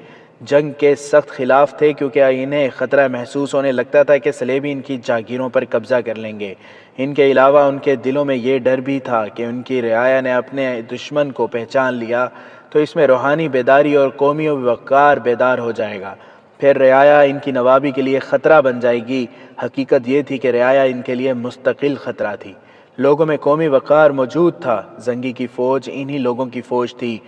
جنگ کے سخت خلاف تھے، کیونکہ انہیں خطرہ محسوس ہونے لگتا تھا کہ صلیبی ان کی جاگیروں پر قبضہ کر لیں گے۔ ان کے علاوہ ان کے دلوں میں یہ ڈر بھی تھا کہ ان کی رعایا نے اپنے دشمن کو پہچان لیا تو اس میں روحانی بیداری اور قومی وقار بیدار ہو جائے گا، پھر رعایا ان کی نوابی کے لیے خطرہ بن جائے گی۔ حقیقت یہ تھی کہ رعایا ان کے لیے مستقل خطرہ تھی۔ لوگوں میں قومی وقار موجود تھا۔ زنگی کی فوج انہی لوگوں کی فوج تھی۔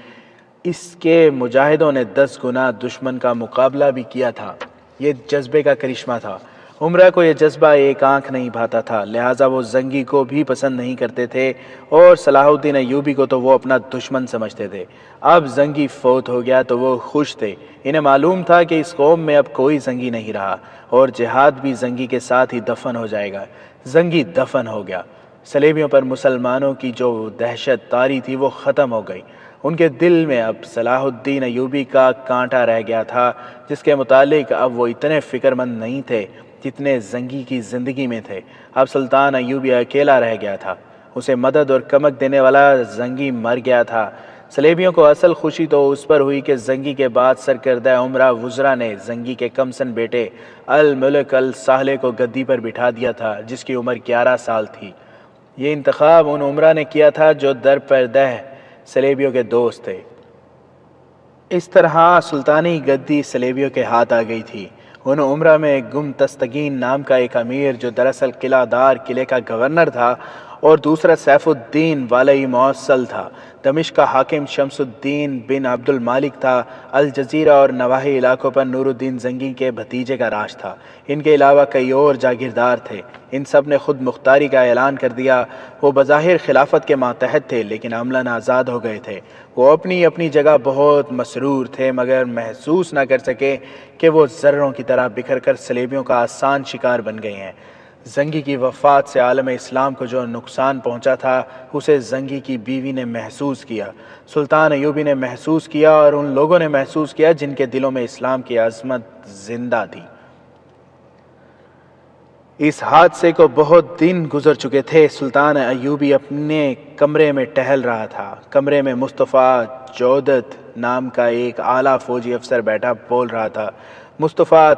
اس کے مجاہدوں نے 10 گنا دشمن کا مقابلہ بھی کیا تھا۔ یہ جذبے کا کرشمہ تھا۔ عمرہ کو یہ جذبہ ایک آنکھ نہیں بھاتا تھا، لہٰذا وہ زنگی کو بھی پسند نہیں کرتے تھے اور صلاح الدین ایوبی کو تو وہ اپنا دشمن سمجھتے تھے۔ اب زنگی فوت ہو گیا تو وہ خوش تھے۔ انہیں معلوم تھا کہ اس قوم میں اب کوئی زنگی نہیں رہا اور جہاد بھی زنگی کے ساتھ ہی دفن ہو جائے گا۔ زنگی دفن ہو گیا۔ صلیبیوں پر مسلمانوں کی جو دہشت طاری تھی وہ ختم ہو گئی۔ ان کے دل میں اب صلاح الدین ایوبی کا کانٹا رہ گیا تھا، جس کے متعلق اب وہ اتنے فکر مند نہیں تھے جتنے زنگی کی زندگی میں تھے۔ اب سلطان ایوبی اکیلا رہ گیا تھا۔ اسے مدد اور کمک دینے والا زنگی مر گیا تھا۔ صلیبیوں کو اصل خوشی تو اس پر ہوئی کہ زنگی کے بعد سرکردہ عمرہ وزراء نے زنگی کے کمسن بیٹے الملک الصالح کو گدی پر بٹھا دیا تھا، جس کی عمر 11 سال تھی۔ یہ انتخاب ان عمرہ نے کیا تھا جو در پردہ صلیبیوں کے دوست تھے۔ اس طرح سلطانی گدی صلیبیوں کے ہاتھ آ گئی تھی۔ ان عمرہ میں گم تستگین نام کا ایک امیر جو دراصل قلعہ دار قلعے کا گورنر تھا اور دوسرا سیف الدین والی موصل تھا۔ دمشق کا حاکم شمس الدین بن عبد المالک تھا۔ الجزیرہ اور نواحی علاقوں پر نور الدین زنگی کے بھتیجے کا راج تھا۔ ان کے علاوہ کئی اور جاگیردار تھے۔ ان سب نے خود مختاری کا اعلان کر دیا۔ وہ بظاہر خلافت کے ماتحت تھے لیکن عملاً آزاد ہو گئے تھے۔ وہ اپنی اپنی جگہ بہت مسرور تھے مگر محسوس نہ کر سکے کہ وہ ذروں کی طرح بکھر کر صلیبیوں کا آسان شکار بن گئے ہیں۔ زنگی کی وفات سے عالم اسلام کو جو نقصان پہنچا تھا اسے زنگی کی بیوی نے محسوس کیا، سلطان ایوبی نے محسوس کیا اور ان لوگوں نے محسوس کیا جن کے دلوں میں اسلام کی عظمت زندہ تھی۔ اس حادثے کو بہت دن گزر چکے تھے۔ سلطان ایوبی اپنے کمرے میں ٹہل رہا تھا۔ کمرے میں مصطفیٰ جودت نام کا ایک اعلیٰ فوجی افسر بیٹھا بول رہا تھا۔ مصطفیٰ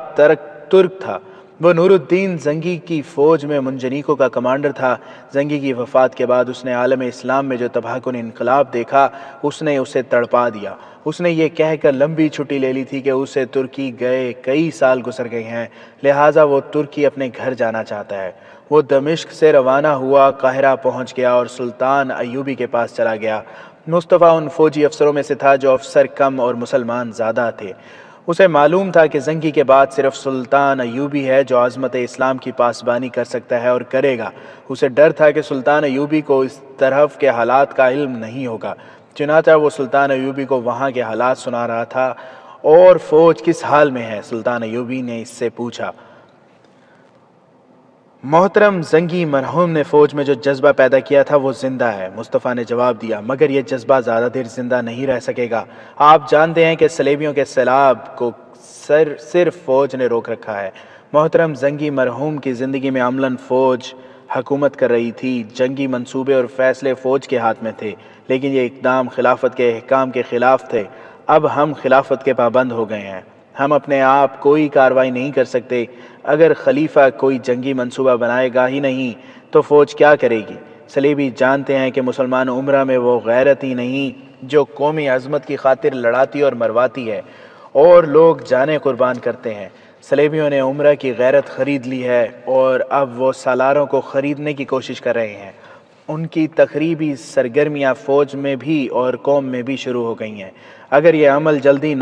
ترک تھا۔ وہ نور الدین زنگی کی فوج میں منجنیقوں کا کمانڈر تھا۔ زنگی کی وفات کے بعد اس نے عالم اسلام میں جو تباہ کن انقلاب دیکھا اس نے اسے تڑپا دیا۔ اس نے یہ کہہ کر لمبی چھٹی لے لی تھی کہ اسے ترکی گئے کئی سال گزر گئے ہیں، لہٰذا وہ ترکی اپنے گھر جانا چاہتا ہے۔ وہ دمشق سے روانہ ہوا، قاہرہ پہنچ گیا اور سلطان ایوبی کے پاس چلا گیا۔ مصطفیٰ ان فوجی افسروں میں سے تھا جو افسر کم اور مسلمان زیادہ تھے۔ اسے معلوم تھا کہ زنگی کے بعد صرف سلطان ایوبی ہے جو عظمت اسلام کی پاسبانی کر سکتا ہے اور کرے گا۔ اسے ڈر تھا کہ سلطان ایوبی کو اس طرف کے حالات کا علم نہیں ہوگا، چنانچہ وہ سلطان ایوبی کو وہاں کے حالات سنا رہا تھا۔ اور فوج کس حال میں ہے؟ سلطان ایوبی نے اس سے پوچھا۔ محترم زنگی مرحوم نے فوج میں جو جذبہ پیدا کیا تھا وہ زندہ ہے، مصطفیٰ نے جواب دیا، مگر یہ جذبہ زیادہ دیر زندہ نہیں رہ سکے گا۔ آپ جانتے ہیں کہ صلیبیوں کے سیلاب کو صرف فوج نے روک رکھا ہے۔ محترم زنگی مرحوم کی زندگی میں عملاً فوج حکومت کر رہی تھی، جنگی منصوبے اور فیصلے فوج کے ہاتھ میں تھے، لیکن یہ اقدام خلافت کے احکام کے خلاف تھے۔ اب ہم خلافت کے پابند ہو گئے ہیں، ہم اپنے آپ کوئی کارروائی نہیں کر سکتے۔ اگر خلیفہ کوئی جنگی منصوبہ بنائے گا ہی نہیں تو فوج کیا کرے گی؟ صلیبی جانتے ہیں کہ مسلمان امرہ میں وہ غیرت ہی نہیں جو قومی عظمت کی خاطر لڑاتی اور مرواتی ہے اور لوگ جانیں قربان کرتے ہیں۔ صلیبیوں نے امرہ کی غیرت خرید لی ہے اور اب وہ سالاروں کو خریدنے کی کوشش کر رہے ہیں۔ ان کی تخریبی سرگرمیاں فوج میں بھی اور قوم میں بھی شروع ہو گئی ہیں۔ اگر یہ عمل جلدی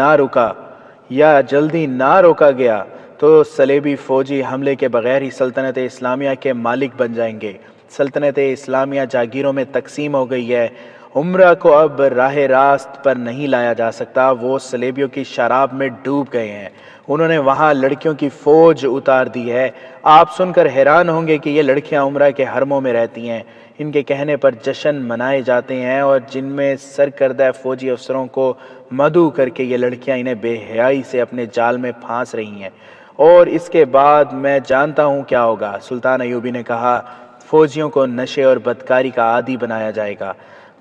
نہ روکا گیا تو صلیبی فوجی حملے کے بغیر ہی سلطنت اسلامیہ کے مالک بن جائیں گے۔ سلطنت اسلامیہ جاگیروں میں تقسیم ہو گئی ہے۔ عمرہ کو اب راہ راست پر نہیں لایا جا سکتا، وہ صلیبیوں کی شراب میں ڈوب گئے ہیں۔ انہوں نے وہاں لڑکیوں کی فوج اتار دی ہے۔ آپ سن کر حیران ہوں گے کہ یہ لڑکیاں عمرہ کے حرموں میں رہتی ہیں، ان کے کہنے پر جشن منائے جاتے ہیں اور جن میں سرکردہ فوجی افسروں کو مدعو کر کے یہ لڑکیاں انہیں بے حیائی سے اپنے جال میں پھانس رہی ہیں۔ اور اس کے بعد میں جانتا ہوں کیا ہوگا۔ سلطان ایوبی نے کہا، فوجیوں کو نشے اور بدکاری کا عادی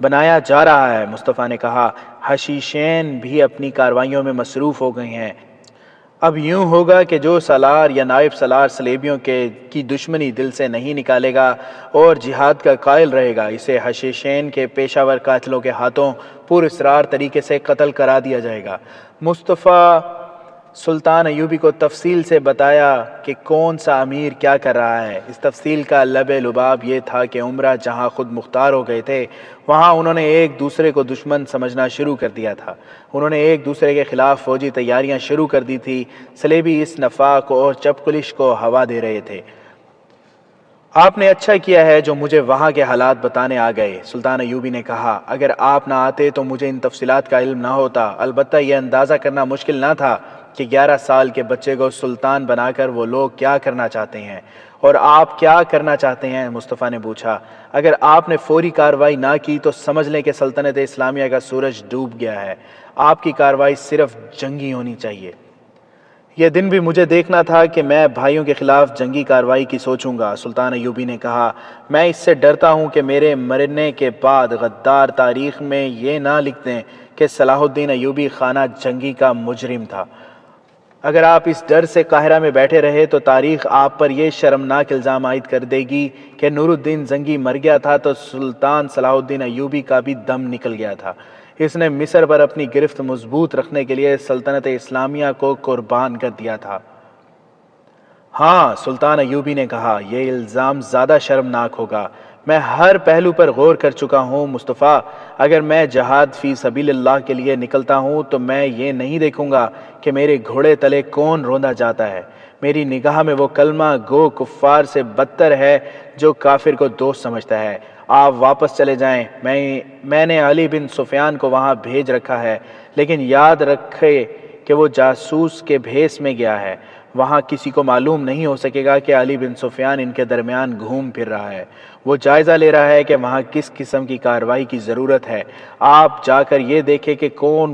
بنایا جا رہا ہے۔ مصطفیٰ نے کہا، حشیشین بھی اپنی کارروائیوں میں مصروف ہو گئے ہیں۔ اب یوں ہوگا کہ جو سالار یا نائب سالار صلیبیوں کی دشمنی دل سے نہیں نکالے گا اور جہاد کا قائل رہے گا، اسے حشیشین کے پیشہ ور قاتلوں کے ہاتھوں پر اسرار طریقے سے قتل کرا دیا جائے گا۔ مصطفیٰ سلطان ایوبی کو تفصیل سے بتایا کہ کون سا امیر کیا کر رہا ہے۔ اس تفصیل کا لب لباب یہ تھا کہ عمرہ جہاں خود مختار ہو گئے تھے وہاں انہوں نے ایک دوسرے کو دشمن سمجھنا شروع کر دیا تھا۔ انہوں نے ایک دوسرے کے خلاف فوجی تیاریاں شروع کر دی تھی۔ صلیبی اس نفاق اور چپکلش کو ہوا دے رہے تھے۔ آپ نے اچھا کیا ہے جو مجھے وہاں کے حالات بتانے آ گئے، سلطان ایوبی نے کہا۔ اگر آپ نہ آتے تو مجھے ان تفصیلات کا علم نہ ہوتا۔ البتہ یہ اندازہ کرنا مشکل نہ تھا کہ 11 سال کے بچے کو سلطان بنا کر وہ لوگ کیا کرنا چاہتے ہیں۔ اور آپ کیا کرنا چاہتے ہیں؟ مصطفیٰ نے پوچھا۔ اگر آپ نے فوری کارروائی نہ کی تو سمجھ لیں کہ سلطنت اسلامیہ کا سورج ڈوب گیا ہے۔ آپ کی کارروائی صرف جنگی ہونی چاہیے۔ یہ دن بھی مجھے دیکھنا تھا کہ میں بھائیوں کے خلاف جنگی کارروائی کی سوچوں گا، سلطان ایوبی نے کہا۔ میں اس سے ڈرتا ہوں کہ میرے مرنے کے بعد غدار تاریخ میں یہ نہ لکھ دیں کہ صلاح الدین ایوبی خانہ جنگی کا مجرم تھا۔ اگر آپ اس ڈر سے قاہرہ میں بیٹھے رہے تو تاریخ آپ پر یہ شرمناک الزام عائد کر دے گی کہ نور الدین زنگی مر گیا تھا تو سلطان صلاح الدین ایوبی کا بھی دم نکل گیا تھا۔ اس نے مصر پر اپنی گرفت مضبوط رکھنے کے لیے سلطنت اسلامیہ کو قربان کر دیا تھا۔ ہاں، سلطان ایوبی نے کہا، یہ الزام زیادہ شرمناک ہوگا۔ میں ہر پہلو پر غور کر چکا ہوں مصطفیٰ۔ اگر میں جہاد فی سبیل اللہ کے لیے نکلتا ہوں تو میں یہ نہیں دیکھوں گا کہ میرے گھوڑے تلے کون روندا جاتا ہے۔ میری نگاہ میں وہ کلمہ گو کفار سے بدتر ہے جو کافر کو دوست سمجھتا ہے۔ آپ واپس چلے جائیں، میں نے علی بن سفیان کو وہاں بھیج رکھا ہے، لیکن یاد رکھے کہ وہ جاسوس کے بھیس میں گیا ہے۔ وہاں کسی کو معلوم نہیں ہو سکے گا کہ علی بن سفیان ان کے درمیان گھوم پھر رہا ہے۔ وہ جائزہ لے رہا ہے کہ وہاں کس قسم کی کارروائی کی ضرورت ہے۔ آپ جا کر یہ دیکھیں کہ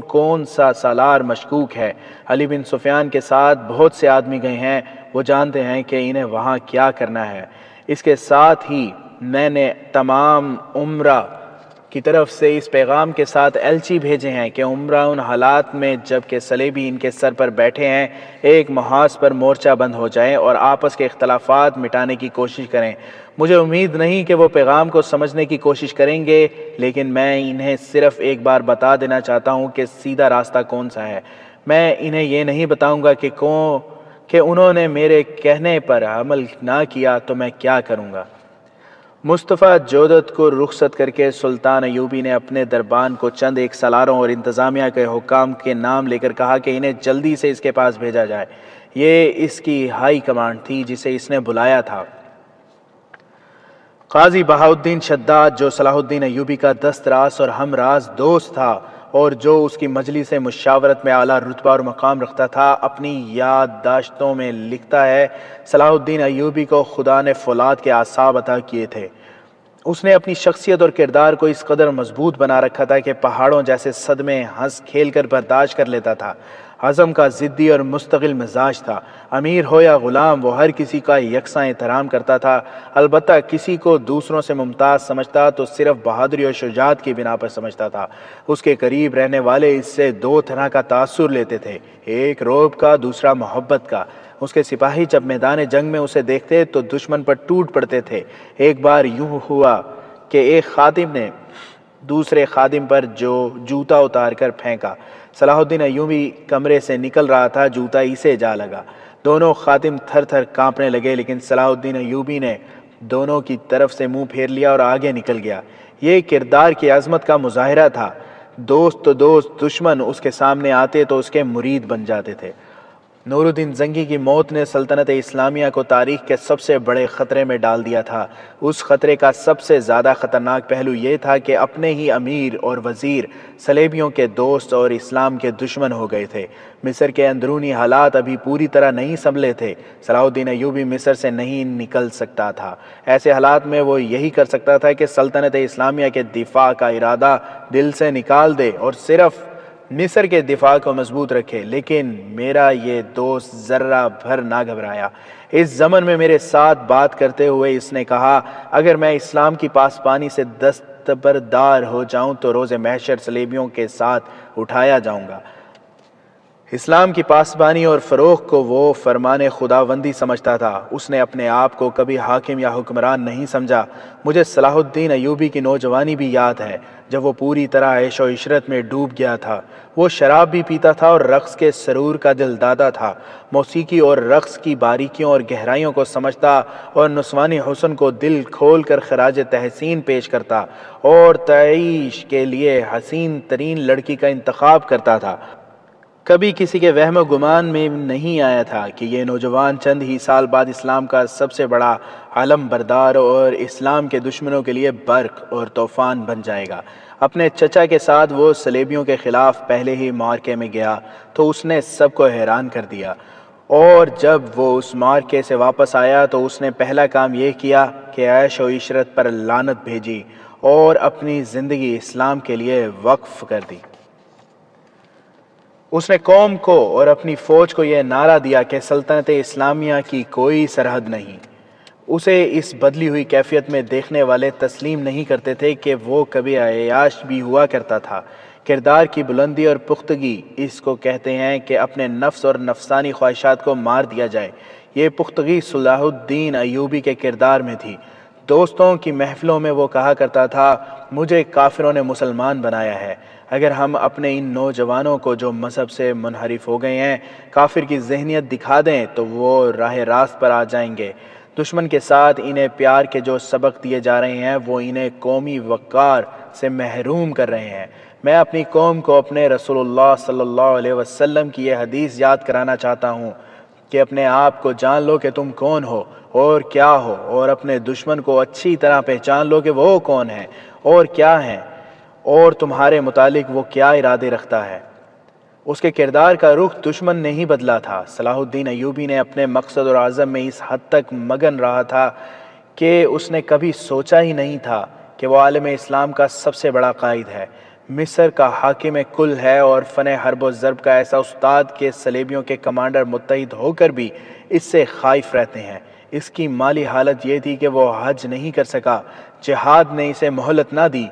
کون سا سالار مشکوک ہے۔ علی بن سفیان کے ساتھ بہت سے آدمی گئے ہیں، وہ جانتے ہیں کہ انہیں وہاں کیا کرنا ہے۔ اس کے ساتھ ہی میں نے تمام عمرہ کی طرف سے اس پیغام کے ساتھ ایلچی بھیجے ہیں کہ عمرہ ان حالات میں جب کہ صلیبی ان کے سر پر بیٹھے ہیں ایک محاذ پر مورچہ بند ہو جائیں اور آپس کے اختلافات مٹانے کی کوشش کریں۔ مجھے امید نہیں کہ وہ پیغام کو سمجھنے کی کوشش کریں گے، لیکن میں انہیں صرف ایک بار بتا دینا چاہتا ہوں کہ سیدھا راستہ کون سا ہے۔ میں انہیں یہ نہیں بتاؤں گا کہ انہوں نے میرے کہنے پر عمل نہ کیا تو میں کیا کروں گا۔ مصطفیٰ جودت کو رخصت کر کے سلطان ایوبی نے اپنے دربان کو چند ایک سالاروں اور انتظامیہ کے حکام کے نام لے کر کہا کہ انہیں جلدی سے اس کے پاس بھیجا جائے۔ یہ اس کی ہائی کمانڈ تھی جسے اس نے بلایا تھا۔ قاضی بہاؤالدین شداد، جو صلاح الدین ایوبی کا دست راست اور ہم راز دوست تھا اور جو اس کی مجلس مشاورت میں اعلیٰ رتبہ اور مقام رکھتا تھا، اپنی یادداشتوں میں لکھتا ہے، صلاح الدین ایوبی کو خدا نے فولاد کے اعصاب عطا کیے تھے۔ اس نے اپنی شخصیت اور کردار کو اس قدر مضبوط بنا رکھا تھا کہ پہاڑوں جیسے صدمے ہنس کھیل کر برداشت کر لیتا تھا۔ عزم کا ضدی اور مستقل مزاج تھا۔ امیر ہو یا غلام، وہ ہر کسی کا یکساں احترام کرتا تھا۔ البتہ کسی کو دوسروں سے ممتاز سمجھتا تو صرف بہادری اور شجاعت کی بنا پر سمجھتا تھا۔ اس کے قریب رہنے والے اس سے دو طرح کا تاثر لیتے تھے، ایک رعب کا، دوسرا محبت کا۔ اس کے سپاہی جب میدان جنگ میں اسے دیکھتے تو دشمن پر ٹوٹ پڑتے تھے۔ ایک بار یوں ہوا کہ ایک خادم نے دوسرے خادم پر جوتا اتار کر پھینکا۔ صلاح الدین ایوبی کمرے سے نکل رہا تھا، جوتا اسے جا لگا۔ دونوں خادم تھر تھر کانپنے لگے، لیکن صلاح الدین ایوبی نے دونوں کی طرف سے منہ پھیر لیا اور آگے نکل گیا۔ یہ کردار کی عظمت کا مظاہرہ تھا۔ دوست تو دوست، دشمن اس کے سامنے آتے تو اس کے مرید بن جاتے تھے۔ نور الدین زنگی کی موت نے سلطنت اسلامیہ کو تاریخ کے سب سے بڑے خطرے میں ڈال دیا تھا۔ اس خطرے کا سب سے زیادہ خطرناک پہلو یہ تھا کہ اپنے ہی امیر اور وزیر صلیبیوں کے دوست اور اسلام کے دشمن ہو گئے تھے۔ مصر کے اندرونی حالات ابھی پوری طرح نہیں سنبھلے تھے۔ صلاح الدین ایوبی مصر سے نہیں نکل سکتا تھا۔ ایسے حالات میں وہ یہی کر سکتا تھا کہ سلطنت اسلامیہ کے دفاع کا ارادہ دل سے نکال دے اور صرف مصر کے دفاع کو مضبوط رکھے، لیکن میرا یہ دوست ذرہ بھر نہ گھبرایا۔ اس زمن میں میرے ساتھ بات کرتے ہوئے اس نے کہا، اگر میں اسلام کی پاسبانی سے دستبردار ہو جاؤں تو روز محشر صلیبیوں کے ساتھ اٹھایا جاؤں گا۔ اسلام کی پاسبانی اور فروغ کو وہ فرمان خداوندی سمجھتا تھا۔ اس نے اپنے آپ کو کبھی حاکم یا حکمران نہیں سمجھا۔ مجھے صلاح الدین ایوبی کی نوجوانی بھی یاد ہے، جب وہ پوری طرح عیش و عشرت میں ڈوب گیا تھا۔ وہ شراب بھی پیتا تھا اور رقص کے سرور کا دل دادا تھا۔ موسیقی اور رقص کی باریکیوں اور گہرائیوں کو سمجھتا اور نسوانی حسن کو دل کھول کر خراج تحسین پیش کرتا اور تعیش کے لیے حسین ترین لڑکی کا انتخاب کرتا تھا۔ کبھی کسی کے وہم و گمان میں نہیں آیا تھا کہ یہ نوجوان چند ہی سال بعد اسلام کا سب سے بڑا علم بردار اور اسلام کے دشمنوں کے لیے برق اور طوفان بن جائے گا۔ اپنے چچا کے ساتھ وہ صلیبیوں کے خلاف پہلے ہی معرکے میں گیا تو اس نے سب کو حیران کر دیا، اور جب وہ اس معرکے سے واپس آیا تو اس نے پہلا کام یہ کیا کہ عیش و عشرت پر لعنت بھیجی اور اپنی زندگی اسلام کے لیے وقف کر دی۔ اس نے قوم کو اور اپنی فوج کو یہ نعرہ دیا کہ سلطنت اسلامیہ کی کوئی سرحد نہیں۔ اسے اس بدلی ہوئی کیفیت میں دیکھنے والے تسلیم نہیں کرتے تھے کہ وہ کبھی عیاش بھی ہوا کرتا تھا۔ کردار کی بلندی اور پختگی اس کو کہتے ہیں کہ اپنے نفس اور نفسانی خواہشات کو مار دیا جائے۔ یہ پختگی صلاح الدین ایوبی کے کردار میں تھی۔ دوستوں کی محفلوں میں وہ کہا کرتا تھا، مجھے کافروں نے مسلمان بنایا ہے۔ اگر ہم اپنے ان نوجوانوں کو جو مذہب سے منحرف ہو گئے ہیں کافر کی ذہنیت دکھا دیں تو وہ راہ راست پر آ جائیں گے۔ دشمن کے ساتھ انہیں پیار کے جو سبق دیے جا رہے ہیں وہ انہیں قومی وقار سے محروم کر رہے ہیں۔ میں اپنی قوم کو اپنے رسول اللہ صلی اللہ علیہ وسلم کی یہ حدیث یاد کرانا چاہتا ہوں کہ اپنے آپ کو جان لو کہ تم کون ہو اور کیا ہو، اور اپنے دشمن کو اچھی طرح پہچان لو کہ وہ کون ہے اور کیا ہیں، اور تمہارے متعلق وہ کیا ارادے رکھتا ہے۔ اس کے کردار کا رخ دشمن نے ہی بدلا تھا۔ صلاح الدین ایوبی نے اپنے مقصد اور عزم میں اس حد تک مگن رہا تھا کہ اس نے کبھی سوچا ہی نہیں تھا کہ وہ عالم اسلام کا سب سے بڑا قائد ہے، مصر کا حاکم کل ہے اور فن حرب و ضرب کا ایسا استاد کہ صلیبیوں کے کمانڈر متحد ہو کر بھی اس سے خائف رہتے ہیں۔ اس کی مالی حالت یہ تھی کہ وہ حج نہیں کر سکا، جہاد نے اسے مہلت نہ دی۔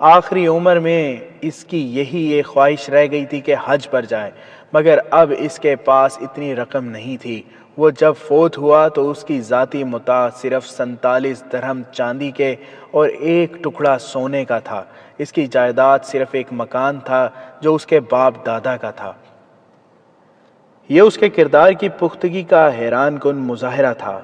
آخری عمر میں اس کی یہی ایک خواہش رہ گئی تھی کہ حج پر جائے، مگر اب اس کے پاس اتنی رقم نہیں تھی۔ وہ جب فوت ہوا تو اس کی ذاتی متاع صرف 47 درہم چاندی کے اور 1 ٹکڑا سونے کا تھا۔ اس کی جائیداد صرف ایک مکان تھا جو اس کے باپ دادا کا تھا۔ یہ اس کے کردار کی پختگی کا حیران کن مظاہرہ تھا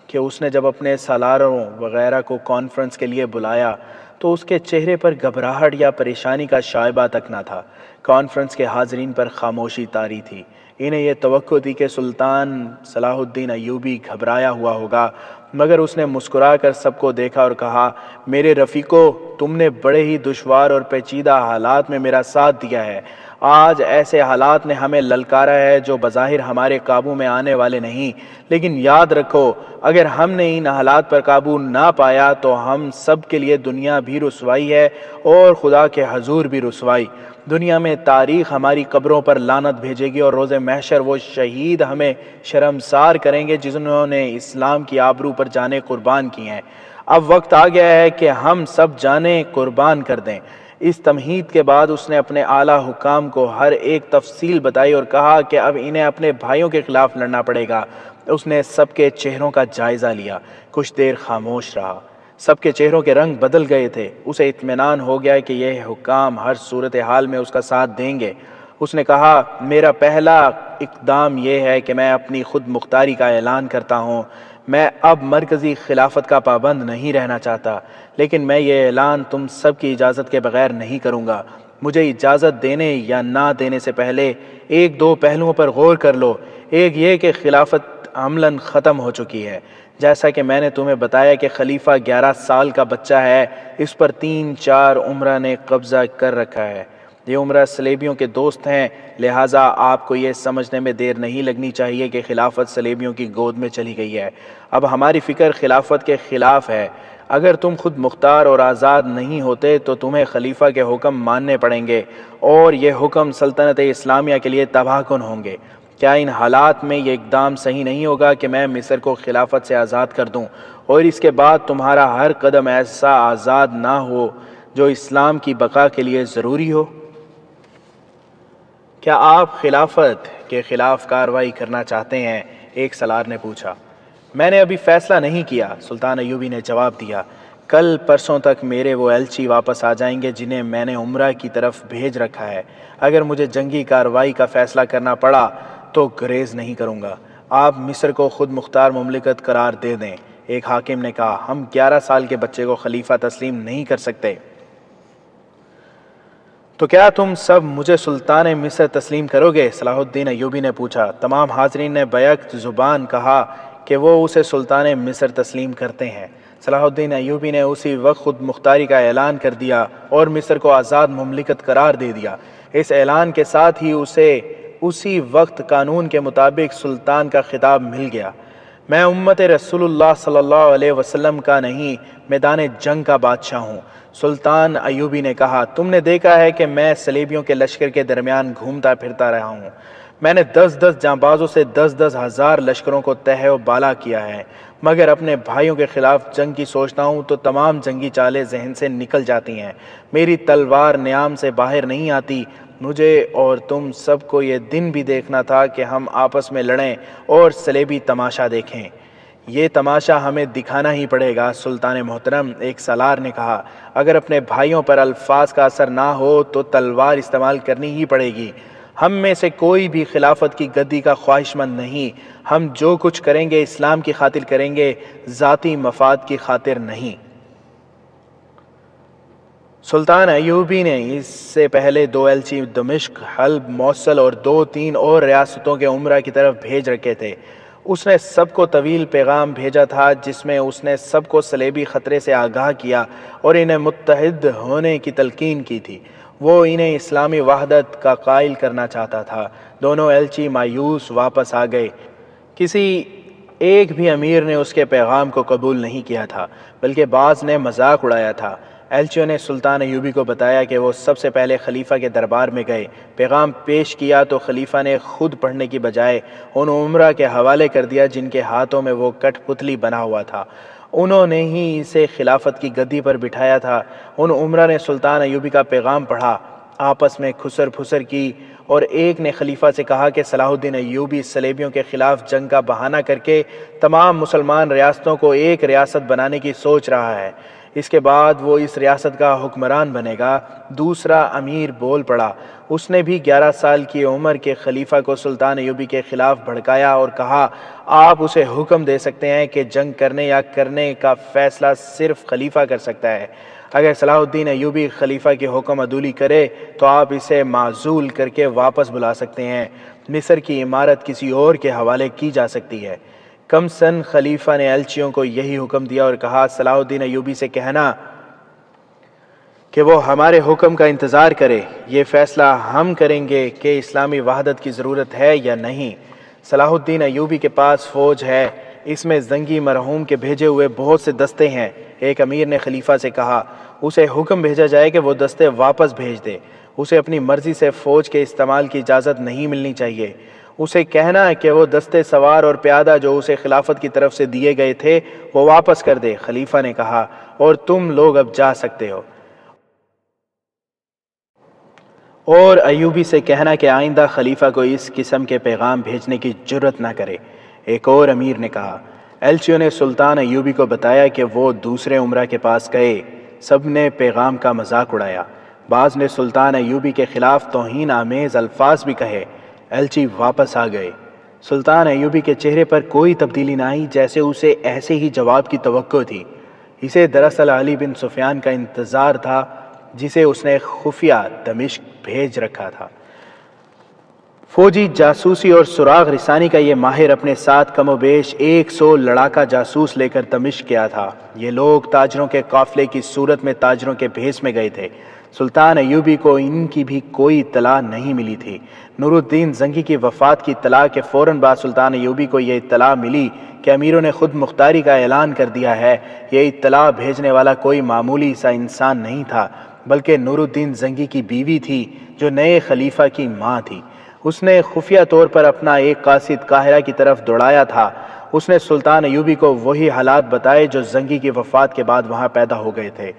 کہ اس نے جب اپنے سالاروں وغیرہ کو کانفرنس کے لیے بلایا تو اس کے چہرے پر گھبراہٹ یا پریشانی کا شائبہ تک نہ تھا۔ کانفرنس کے حاضرین پر خاموشی طاری تھی۔ انہیں یہ توقع تھی کہ سلطان صلاح الدین ایوبی گھبرایا ہوا ہوگا، مگر اس نے مسکرا کر سب کو دیکھا اور کہا، میرے رفیقو، تم نے بڑے ہی دشوار اور پیچیدہ حالات میں میرا ساتھ دیا ہے۔ آج ایسے حالات نے ہمیں للکارا ہے جو بظاہر ہمارے قابو میں آنے والے نہیں، لیکن یاد رکھو اگر ہم نے ان حالات پر قابو نہ پایا تو ہم سب کے لیے دنیا بھی رسوائی ہے اور خدا کے حضور بھی رسوائی۔ دنیا میں تاریخ ہماری قبروں پر لعنت بھیجے گی اور روز محشر وہ شہید ہمیں شرمسار کریں گے جنہوں نے اسلام کی آبرو پر جانیں قربان کی ہیں۔ اب وقت آ گیا ہے کہ ہم سب جانیں قربان کر دیں۔ اس تمہید کے بعد اس نے اپنے اعلیٰ حکام کو ہر ایک تفصیل بتائی اور کہا کہ اب انہیں اپنے بھائیوں کے خلاف لڑنا پڑے گا۔ اس نے سب کے چہروں کا جائزہ لیا، کچھ دیر خاموش رہا۔ سب کے چہروں کے رنگ بدل گئے تھے۔ اسے اطمینان ہو گیا کہ یہ حکام ہر صورتحال میں اس کا ساتھ دیں گے۔ اس نے کہا، میرا پہلا اقدام یہ ہے کہ میں اپنی خود مختاری کا اعلان کرتا ہوں۔ میں اب مرکزی خلافت کا پابند نہیں رہنا چاہتا، لیکن میں یہ اعلان تم سب کی اجازت کے بغیر نہیں کروں گا۔ مجھے اجازت دینے یا نہ دینے سے پہلے 1-2 پہلوؤں پر غور کر لو۔ ایک یہ کہ خلافت عملاً ختم ہو چکی ہے۔ جیسا کہ میں نے تمہیں بتایا کہ خلیفہ 11 سال کا بچہ ہے، اس پر 3-4 عمرہ نے قبضہ کر رکھا ہے۔ یہ عمرہ صلیبیوں کے دوست ہیں، لہٰذا آپ کو یہ سمجھنے میں دیر نہیں لگنی چاہیے کہ خلافت صلیبیوں کی گود میں چلی گئی ہے۔ اب ہماری فکر خلافت کے خلاف ہے۔ اگر تم خود مختار اور آزاد نہیں ہوتے تو تمہیں خلیفہ کے حکم ماننے پڑیں گے اور یہ حکم سلطنت اسلامیہ کے لیے تباہ کن ہوں گے۔ کیا ان حالات میں یہ اقدام صحیح نہیں ہوگا کہ میں مصر کو خلافت سے آزاد کر دوں اور اس کے بعد تمہارا ہر قدم ایسا آزاد نہ ہو جو اسلام کی بقا کے لیے ضروری ہو؟ کیا آپ خلافت کے خلاف کارروائی کرنا چاہتے ہیں؟ ایک سالار نے پوچھا۔ میں نے ابھی فیصلہ نہیں کیا، سلطان ایوبی نے جواب دیا۔ کل پرسوں تک میرے وہ ایلچی واپس آ جائیں گے جنہیں میں نے عمرہ کی طرف بھیج رکھا ہے۔ اگر مجھے جنگی کارروائی کا فیصلہ کرنا پڑا تو گریز نہیں کروں گا۔ آپ مصر کو خود مختار مملکت قرار دے دیں۔ ایک حاکم نے کہا، ہم 11 سال کے بچے کو خلیفہ تسلیم نہیں کر سکتے۔ تو کیا تم سب مجھے سلطان مصر تسلیم کرو گے؟ صلاح الدین ایوبی نے پوچھا۔ تمام حاضرین نے بیک زبان کہا کہ وہ اسے سلطان مصر تسلیم کرتے ہیں۔ صلاح الدین ایوبی نے اسی وقت خود مختاری کا اعلان کر دیا اور مصر کو آزاد مملکت قرار دے دیا۔ اس اعلان کے ساتھ ہی اسے اسی وقت قانون کے مطابق سلطان کا خطاب مل گیا۔ میں امت رسول اللہ صلی اللہ علیہ وسلم کا نہیں، میدان جنگ کا بادشاہ ہوں۔ سلطان ایوبی نے کہا، تم نے دیکھا ہے کہ میں صلیبیوں کے لشکر کے درمیان گھومتا پھرتا رہا ہوں۔ میں نے 10 جانبازوں سے 10 ہزار لشکروں کو تہہ و بالا کیا ہے، مگر اپنے بھائیوں کے خلاف جنگ کی سوچتا ہوں تو تمام جنگی چالیں ذہن سے نکل جاتی ہیں۔ میری تلوار نیام سے باہر نہیں آتی۔ مجھے اور تم سب کو یہ دن بھی دیکھنا تھا کہ ہم آپس میں لڑیں اور صلیبی تماشا دیکھیں۔ یہ تماشا ہمیں دکھانا ہی پڑے گا سلطان محترم، ایک سالار نے کہا۔ اگر اپنے بھائیوں پر الفاظ کا اثر نہ ہو تو تلوار استعمال کرنی ہی پڑے گی۔ ہم میں سے کوئی بھی خلافت کی گدی کا خواہش مند نہیں، ہم جو کچھ کریں گے اسلام کی خاطر کریں گے، ذاتی مفاد کی خاطر نہیں۔ سلطان ایوبی نے اس سے پہلے 2 ایلچی دمشق، حلب، موصل اور 2-3 اور ریاستوں کے عمرہ کی طرف بھیج رکھے تھے۔ اس نے سب کو طویل پیغام بھیجا تھا جس میں اس نے سب کو صلیبی خطرے سے آگاہ کیا اور انہیں متحد ہونے کی تلقین کی تھی۔ وہ انہیں اسلامی وحدت کا قائل کرنا چاہتا تھا۔ دونوں ایلچی مایوس واپس آ گئے۔ کسی ایک بھی امیر نے اس کے پیغام کو قبول نہیں کیا تھا، بلکہ بعض نے مذاق اڑایا تھا۔ ایلچیوں نے سلطان ایوبی کو بتایا کہ وہ سب سے پہلے خلیفہ کے دربار میں گئے، پیغام پیش کیا تو خلیفہ نے خود پڑھنے کی بجائے ان عمرہ کے حوالے کر دیا جن کے ہاتھوں میں وہ کٹ پتلی بنا ہوا تھا۔ انہوں نے ہی اسے خلافت کی گدی پر بٹھایا تھا۔ ان عمرہ نے سلطان ایوبی کا پیغام پڑھا، آپس میں کھسر پھسر کی، اور ایک نے خلیفہ سے کہا کہ صلاح الدین ایوبی صلیبیوں کے خلاف جنگ کا بہانہ کر کے تمام مسلمان ریاستوں کو ایک ریاست بنانے کی سوچ رہا ہے، اس کے بعد وہ اس ریاست کا حکمران بنے گا۔ دوسرا امیر بول پڑا، اس نے بھی 11 سال کی عمر کے خلیفہ کو سلطان ایوبی کے خلاف بھڑکایا اور کہا، آپ اسے حکم دے سکتے ہیں کہ جنگ کرنے یا کرنے کا فیصلہ صرف خلیفہ کر سکتا ہے۔ اگر صلاح الدین ایوبی خلیفہ کی حکم عدولی کرے تو آپ اسے معزول کر کے واپس بلا سکتے ہیں۔ مصر کی عمارت کسی اور کے حوالے کی جا سکتی ہے۔ کم سن خلیفہ نے ایلچیوں کو یہی حکم دیا اور کہا، صلاح الدین ایوبی سے کہنا کہ وہ ہمارے حکم کا انتظار کرے، یہ فیصلہ ہم کریں گے کہ اسلامی وحدت کی ضرورت ہے یا نہیں۔ صلاح الدین ایوبی کے پاس فوج ہے، اس میں زنگی مرحوم کے بھیجے ہوئے بہت سے دستے ہیں۔ ایک امیر نے خلیفہ سے کہا، اسے حکم بھیجا جائے کہ وہ دستے واپس بھیج دے، اسے اپنی مرضی سے فوج کے استعمال کی اجازت نہیں ملنی چاہیے۔ اسے کہنا ہے کہ وہ دستے سوار اور پیادہ جو اسے خلافت کی طرف سے دیے گئے تھے وہ واپس کر دے۔ خلیفہ نے کہا، اور تم لوگ اب جا سکتے ہو۔ اور ایوبی سے کہنا کہ آئندہ خلیفہ کو اس قسم کے پیغام بھیجنے کی جرت نہ کرے۔ ایک اور امیر نے کہا۔ ایلچیوں نے سلطان ایوبی کو بتایا کہ وہ دوسرے عمرہ کے پاس گئے۔ سب نے پیغام کا مذاق اڑایا، بعض نے سلطان ایوبی کے خلاف توہین آمیز الفاظ بھی کہے۔ ایلچی واپس آ گئے۔ سلطان ایوبی کے چہرے پر کوئی تبدیلی نہ آئی، جیسے اسے ایسے ہی جواب کی توقع تھی۔ اسے دراصل علی بن سفیان کا انتظار تھا جسے اس نے خفیہ دمشق بھیج رکھا تھا۔ فوجی جاسوسی اور سراغ رسانی کا یہ ماہر اپنے ساتھ کم و بیش 100 لڑاکا جاسوس لے کر دمشق گیا تھا۔ یہ لوگ تاجروں کے قافلے کی صورت میں تاجروں کے بھیس میں گئے تھے۔ سلطان ایوبی کو ان کی بھی کوئی اطلاع نہیں ملی تھی۔ نور الدین زنگی کی وفات کی اطلاع کے فوراً بعد سلطان ایوبی کو یہ اطلاع ملی کہ امیروں نے خود مختاری کا اعلان کر دیا ہے۔ یہ اطلاع بھیجنے والا کوئی معمولی سا انسان نہیں تھا، بلکہ نور الدین زنگی کی بیوی تھی جو نئے خلیفہ کی ماں تھی۔ اس نے خفیہ طور پر اپنا ایک قاصد قاہرہ کی طرف دوڑایا تھا۔ اس نے سلطان ایوبی کو وہی حالات بتائے جو زنگی کی وفات کے بعد وہاں پیدا ہو گئے تھے۔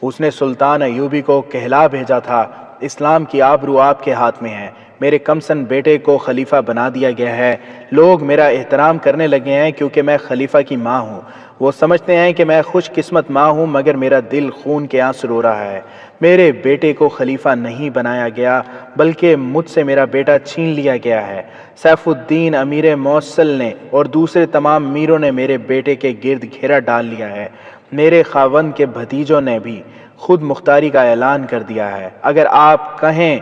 اس نے سلطان ایوبی کو کہلا بھیجا تھا، اسلام کی آبرو آپ کے ہاتھ میں ہے، میرے کمسن بیٹے کو خلیفہ بنا دیا گیا ہے، لوگ میرا احترام کرنے لگے ہیں کیونکہ میں خلیفہ کی ماں ہوں۔ وہ سمجھتے ہیں کہ میں خوش قسمت ماں ہوں، مگر میرا دل خون کے آنسو رو رہا ہے۔ میرے بیٹے کو خلیفہ نہیں بنایا گیا، بلکہ مجھ سے میرا بیٹا چھین لیا گیا ہے۔ سیف الدین امیر موصل نے اور دوسرے تمام امیروں نے میرے بیٹے کے گرد گھیرا ڈال لیا ہے۔ میرے خاوند کے بھتیجوں نے بھی خود مختاری کا اعلان کر دیا ہے۔ اگر آپ کہیں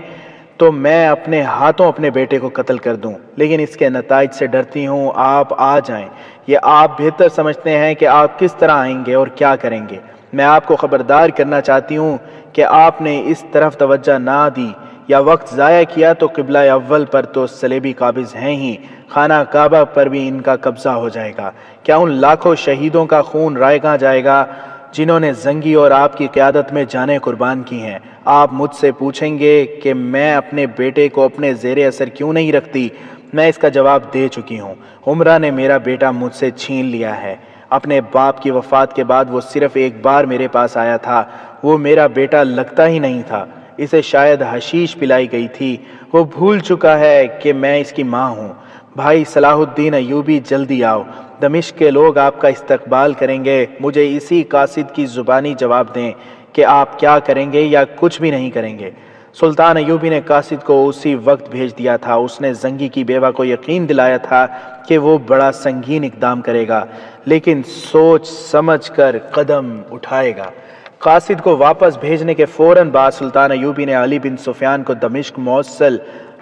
تو میں اپنے ہاتھوں اپنے بیٹے کو قتل کر دوں، لیکن اس کے نتائج سے ڈرتی ہوں۔ آپ آ جائیں، یہ آپ بہتر سمجھتے ہیں کہ آپ کس طرح آئیں گے اور کیا کریں گے۔ میں آپ کو خبردار کرنا چاہتی ہوں کہ آپ نے اس طرف توجہ نہ دی یا وقت ضائع کیا تو قبلہ اول پر تو صلیبی قابض ہیں ہی، خانہ کعبہ پر بھی ان کا قبضہ ہو جائے گا۔ کیا ان لاکھوں شہیدوں کا خون رائے کہاں جائے گا جنہوں نے زنگی اور آپ کی قیادت میں جانیں قربان کی ہیں؟ آپ مجھ سے پوچھیں گے کہ میں اپنے بیٹے کو اپنے زیر اثر کیوں نہیں رکھتی؟ میں اس کا جواب دے چکی ہوں۔ عمرہ نے میرا بیٹا مجھ سے چھین لیا ہے۔ اپنے باپ کی وفات کے بعد وہ صرف ایک بار میرے پاس آیا تھا۔ وہ میرا بیٹا لگتا ہی نہیں تھا، اسے شاید حشیش پلائی گئی تھی۔ وہ بھول چکا ہے کہ میں اس کی ماں ہوں۔ بھائی صلاح الدین ایوبی، جلدی آؤ، دمشق کے لوگ آپ کا استقبال کریں گے۔ مجھے اسی قاصد کی زبانی جواب دیں کہ آپ کیا کریں گے یا کچھ بھی نہیں کریں گے۔ سلطان ایوبی نے قاصد کو اسی وقت بھیج دیا تھا۔ اس نے زنگی کی بیوہ کو یقین دلایا تھا کہ وہ بڑا سنگین اقدام کرے گا، لیکن سوچ سمجھ کر قدم اٹھائے گا۔ قاصد کو واپس بھیجنے کے فوراً بعد سلطان ایوبی نے علی بن سفیان کو دمشق، موصل،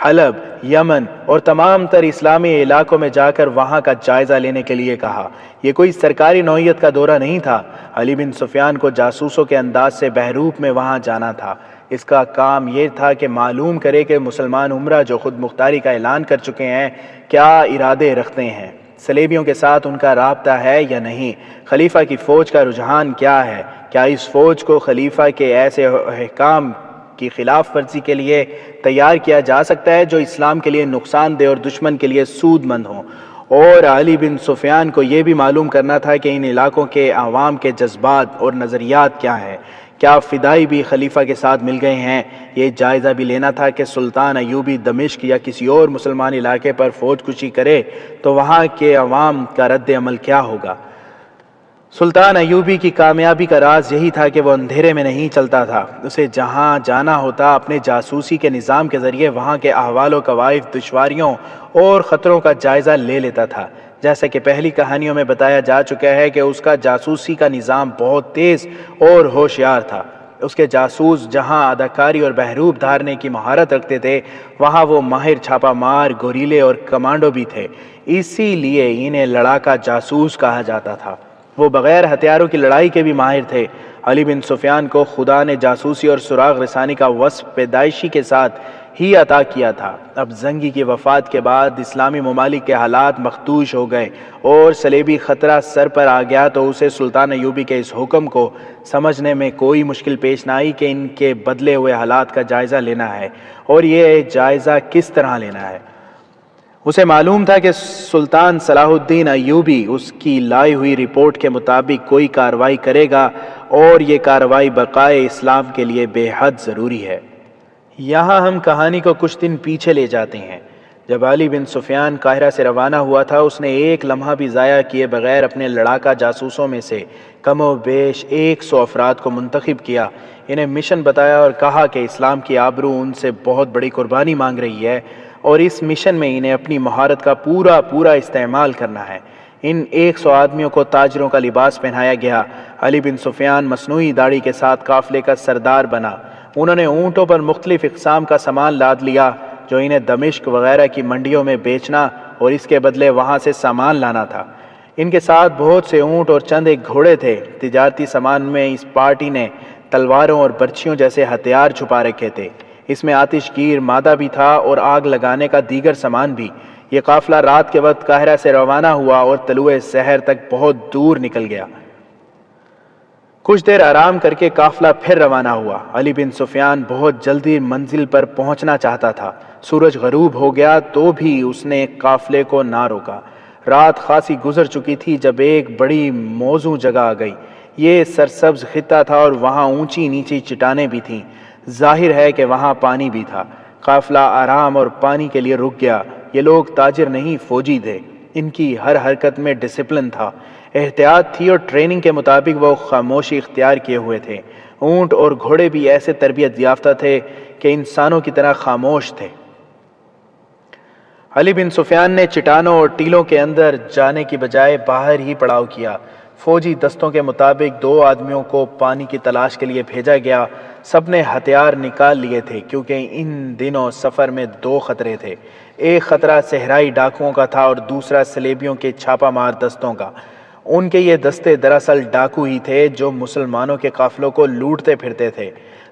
حلب، یمن اور تمام تر اسلامی علاقوں میں جا کر وہاں کا جائزہ لینے کے لیے کہا۔ یہ کوئی سرکاری نوعیت کا دورہ نہیں تھا۔ علی بن سفیان کو جاسوسوں کے انداز سے بحروپ میں وہاں جانا تھا۔ اس کا کام یہ تھا کہ معلوم کرے کہ مسلمان عمرہ جو خود مختاری کا اعلان کر چکے ہیں کیا ارادے رکھتے ہیں، صلیبیوں کے ساتھ ان کا رابطہ ہے یا نہیں، خلیفہ کی فوج کا رجحان کیا ہے، کیا اس فوج کو خلیفہ کے ایسے احکام کی خلاف ورزی کے لیے تیار کیا جا سکتا ہے جو اسلام کے لیے نقصان دہ اور دشمن کے لیے سود مند ہوں۔ اور علی بن سفیان کو یہ بھی معلوم کرنا تھا کہ ان علاقوں کے عوام کے جذبات اور نظریات کیا ہیں، کیا فدائی بھی خلیفہ کے ساتھ مل گئے ہیں۔ یہ جائزہ بھی لینا تھا کہ سلطان ایوبی دمشق یا کسی اور مسلمان علاقے پر فوج کشی کرے تو وہاں کے عوام کا رد عمل کیا ہوگا۔ سلطان ایوبی کی کامیابی کا راز یہی تھا کہ وہ اندھیرے میں نہیں چلتا تھا۔ اسے جہاں جانا ہوتا اپنے جاسوسی کے نظام کے ذریعے وہاں کے احوال و قوائف، دشواریوں اور خطروں کا جائزہ لے لیتا تھا۔ جیسا کہ پہلی کہانیوں میں بتایا جا چکا ہے کہ اس کا جاسوسی کا نظام بہت تیز اور ہوشیار تھا۔ اس کے جاسوس جہاں اداکاری اور بحروب دھارنے کی مہارت رکھتے تھے، وہاں وہ ماہر چھاپا مار، گوریلے اور کمانڈو بھی تھے۔ اسی لیے انہیں لڑاکا جاسوس کہا جاتا تھا۔ وہ بغیر ہتھیاروں کی لڑائی کے بھی ماہر تھے۔ علی بن سفیان کو خدا نے جاسوسی اور سراغ رسانی کا وصف پیدائشی کے ساتھ ہی عطا کیا تھا۔ اب زنگی کی وفات کے بعد اسلامی ممالک کے حالات مخدوش ہو گئے اور صلیبی خطرہ سر پر آ گیا تو اسے سلطان ایوبی کے اس حکم کو سمجھنے میں کوئی مشکل پیش نہ آئی کہ ان کے بدلے ہوئے حالات کا جائزہ لینا ہے، اور یہ جائزہ کس طرح لینا ہے۔ اسے معلوم تھا کہ سلطان صلاح الدین ایوبی اس کی لائی ہوئی رپورٹ کے مطابق کوئی کارروائی کرے گا، اور یہ کارروائی بقائے اسلام کے لیے بے حد ضروری ہے۔ یہاں ہم کہانی کو کچھ دن پیچھے لے جاتے ہیں۔ جب علی بن سفیان قاہرہ سے روانہ ہوا تھا، اس نے ایک لمحہ بھی ضائع کیے بغیر اپنے لڑاکا جاسوسوں میں سے کم و بیش 100 افراد کو منتخب کیا، انہیں مشن بتایا اور کہا کہ اسلام کی آبرو ان سے بہت بڑی قربانی مانگ رہی ہے، اور اس مشن میں انہیں اپنی مہارت کا پورا استعمال کرنا ہے۔ ان 100 آدمیوں کو تاجروں کا لباس پہنایا گیا۔ علی بن سفیان مصنوعی داڑھی کے ساتھ قافلے کا سردار بنا۔ انہوں نے اونٹوں پر مختلف اقسام کا سامان لاد لیا جو انہیں دمشق وغیرہ کی منڈیوں میں بیچنا اور اس کے بدلے وہاں سے سامان لانا تھا۔ ان کے ساتھ بہت سے اونٹ اور چند ایک گھوڑے تھے۔ تجارتی سامان میں اس پارٹی نے تلواروں اور برچھیوں جیسے ہتھیار چھپا رکھے تھے۔ اس میں آتش گیر مادہ بھی تھا اور آگ لگانے کا دیگر سامان بھی۔ یہ قافلہ رات کے وقت قاہرہ سے روانہ ہوا اور طلوع سحر تک بہت دور نکل گیا۔ کچھ دیر آرام کر کے قافلہ پھر روانہ ہوا۔ علی بن سفیان بہت جلدی منزل پر پہنچنا چاہتا تھا۔ سورج غروب ہو گیا تو بھی اس نے قافلے کو نہ روکا۔ رات خاصی گزر چکی تھی جب ایک بڑی موزوں جگہ آ گئی۔ یہ سرسبز خطہ تھا اور وہاں اونچی نیچی چٹانیں بھی تھیں۔ ظاہر ہے کہ وہاں پانی بھی تھا۔ قافلہ آرام اور پانی کے لیے رک گیا۔ یہ لوگ تاجر نہیں، فوجی تھے۔ ان کی ہر حرکت میں ڈسپلن تھا، احتیاط تھی اور ٹریننگ کے مطابق وہ خاموشی اختیار کیے ہوئے تھے۔ اونٹ اور گھوڑے بھی ایسے تربیت یافتہ تھے کہ انسانوں کی طرح خاموش تھے۔ علی بن سفیان نے چٹانوں اور ٹیلوں کے اندر جانے کی بجائے باہر ہی پڑاؤ کیا۔ فوجی دستوں کے مطابق 2 آدمیوں کو پانی کی تلاش کے لیے بھیجا گیا۔ سب نے ہتھیار نکال لیے تھے کیونکہ ان دنوں سفر میں 2 خطرے تھے۔ ایک خطرہ صحرائی ڈاکوؤں کا تھا اور دوسرا صلیبیوں کے چھاپا مار دستوں کا۔ ان کے یہ دستے دراصل ڈاکو ہی تھے جو مسلمانوں کے قافلوں کو لوٹتے پھرتے تھے۔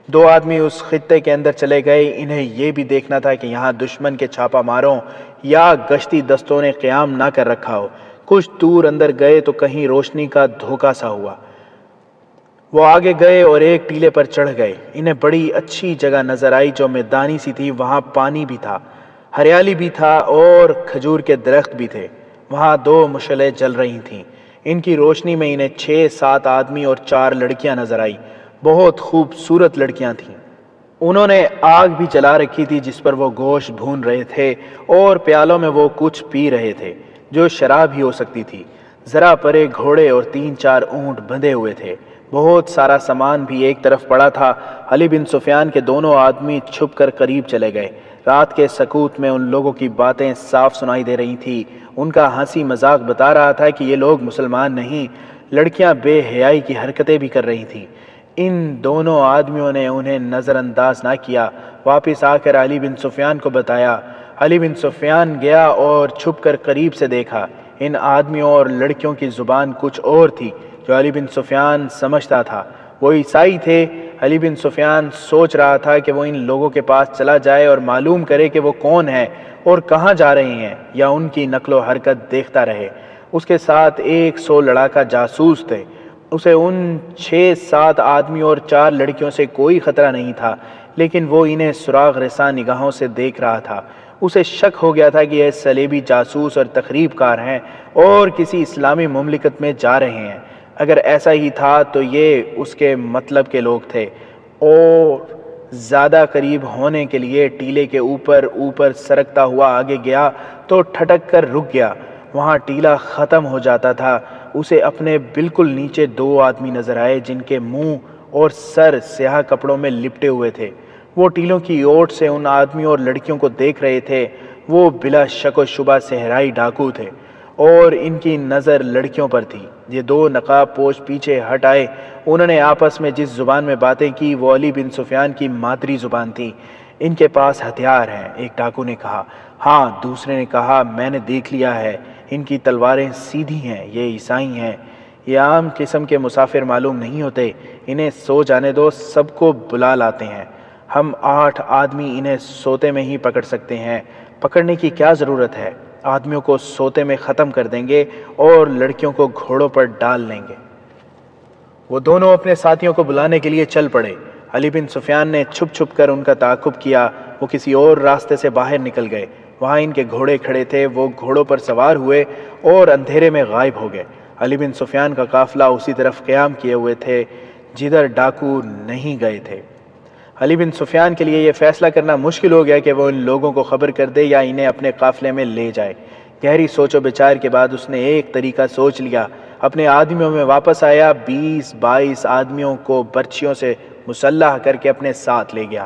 2 آدمی اس خطے کے اندر چلے گئے۔ انہیں یہ بھی دیکھنا تھا کہ یہاں دشمن کے چھاپا ماروں یا گشتی دستوں نے قیام نہ کر رکھا ہو۔ کچھ دور اندر گئے تو کہیں روشنی کا دھوکا سا ہوا۔ وہ آگے گئے اور ایک ٹیلے پر چڑھ گئے۔ انہیں بڑی اچھی جگہ نظر آئی جو میدانی سی تھی۔ وہاں پانی بھی تھا، ہریالی بھی تھا اور کھجور کے درخت بھی تھے۔ وہاں 2 مشعلیں جل رہی تھیں۔ ان کی روشنی میں انہیں 6-7 آدمی اور 4 لڑکیاں نظر آئی۔ بہت خوبصورت لڑکیاں تھیں۔ انہوں نے آگ بھی جلا رکھی تھی جس پر وہ گوشت بھون رہے تھے اور پیالوں میں وہ کچھ پی رہے تھے جو شراب ہی ہو سکتی تھی۔ ذرا پرے گھوڑے اور 3-4 اونٹ بندھے ہوئے تھے۔ بہت سارا سامان بھی ایک طرف پڑا تھا۔ علی بن سفیان کے دونوں آدمی چھپ کر قریب چلے گئے۔ رات کے سکوت میں ان لوگوں کی باتیں صاف سنائی دے رہی تھی۔ ان کا ہنسی مذاق بتا رہا تھا کہ یہ لوگ مسلمان نہیں، لڑکیاں بے حیائی کی حرکتیں بھی کر رہی تھیں۔ ان دونوں آدمیوں نے انہیں نظر انداز نہ کیا، واپس آ کر علی بن سفیان کو بتایا۔ علی بن سفیان گیا اور چھپ کر قریب سے دیکھا۔ ان آدمیوں اور لڑکیوں کی زبان کچھ اور تھی جو علی بن سفیان سمجھتا تھا۔ وہ عیسائی تھے۔ علی بن سفیان سوچ رہا تھا کہ وہ ان لوگوں کے پاس چلا جائے اور معلوم کرے کہ وہ کون ہیں اور کہاں جا رہے ہیں، یا ان کی نقل و حرکت دیکھتا رہے۔ اس کے ساتھ 100 لڑاکا جاسوس تھے۔ اسے ان 6-7 آدمی اور 4 لڑکیوں سے کوئی خطرہ نہیں تھا، لیکن وہ انہیں سراغ رساں نگاہوں سے دیکھ رہا تھا۔ اسے شک ہو گیا تھا کہ یہ صلیبی جاسوس اور تخریب کار ہیں اور کسی اسلامی مملکت میں جا رہے ہیں۔ اگر ایسا ہی تھا تو یہ اس کے مطلب کے لوگ تھے، اور زیادہ قریب ہونے کے لیے ٹیلے کے اوپر سرکتا ہوا آگے گیا تو ٹھٹک کر رک گیا۔ وہاں ٹیلا ختم ہو جاتا تھا۔ اسے اپنے بالکل نیچے 2 آدمی نظر آئے جن کے منہ اور سر سیاہ کپڑوں میں لپٹے ہوئے تھے۔ وہ ٹیلوں کی اوٹ سے ان آدمیوں اور لڑکیوں کو دیکھ رہے تھے۔ وہ بلا شک و شبہ صحرائی ڈاکو تھے اور ان کی نظر لڑکیوں پر تھی۔ یہ 2 نقاب پوش پیچھے ہٹ آئے۔ انہوں نے آپس میں جس زبان میں باتیں کی وہ علی بن سفیان کی مادری زبان تھی۔ ان کے پاس ہتھیار ہیں، ایک ڈاکو نے کہا۔ ہاں، دوسرے نے کہا، میں نے دیکھ لیا ہے، ان کی تلواریں سیدھی ہیں، یہ عیسائی ہیں۔ یہ عام قسم کے مسافر معلوم نہیں ہوتے، انہیں سو جانے دو، سب کو بلا لاتے ہیں۔ ہم 8 آدمی انہیں سوتے میں ہی پکڑ سکتے ہیں۔ پکڑنے کی کیا ضرورت ہے؟ آدمیوں کو سوتے میں ختم کر دیں گے اور لڑکیوں کو گھوڑوں پر ڈال لیں گے۔ وہ دونوں اپنے ساتھیوں کو بلانے کے لیے چل پڑے۔ علی بن سفیان نے چھپ چھپ کر ان کا تعاقب کیا۔ وہ کسی اور راستے سے باہر نکل گئے۔ وہاں ان کے گھوڑے کھڑے تھے۔ وہ گھوڑوں پر سوار ہوئے اور اندھیرے میں غائب ہو گئے۔ علی بن سفیان کا قافلہ اسی طرف قیام کیے ہوئے تھے جدھر ڈاکو نہیں گئے تھے۔ علی بن سفیان کے لیے یہ فیصلہ کرنا مشکل ہو گیا کہ وہ ان لوگوں کو خبر کر دے یا انہیں اپنے قافلے میں لے جائے۔ گہری سوچ و بچار کے بعد اس نے ایک طریقہ سوچ لیا۔ اپنے آدمیوں میں واپس آیا، 20-22 آدمیوں کو برچھیوں سے مسلح کر کے اپنے ساتھ لے گیا۔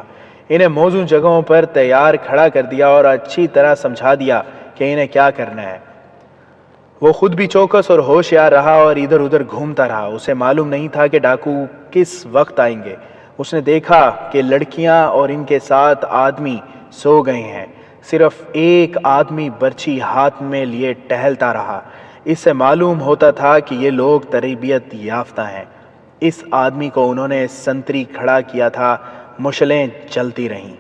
انہیں موزوں جگہوں پر تیار کھڑا کر دیا اور اچھی طرح سمجھا دیا کہ انہیں کیا کرنا ہے۔ وہ خود بھی چوکس اور ہوشیار رہا اور ادھر ادھر گھومتا رہا۔ اسے معلوم نہیں تھا کہ ڈاکو کس وقت آئیں گے۔ اس نے دیکھا کہ لڑکیاں اور ان کے ساتھ آدمی سو گئے ہیں۔ صرف ایک آدمی برچھی ہاتھ میں لیے ٹہلتا رہا۔ اس سے معلوم ہوتا تھا کہ یہ لوگ تربیت یافتہ ہیں۔ اس آدمی کو انہوں نے سنتری کھڑا کیا تھا، مشلیں جلتی رہیں۔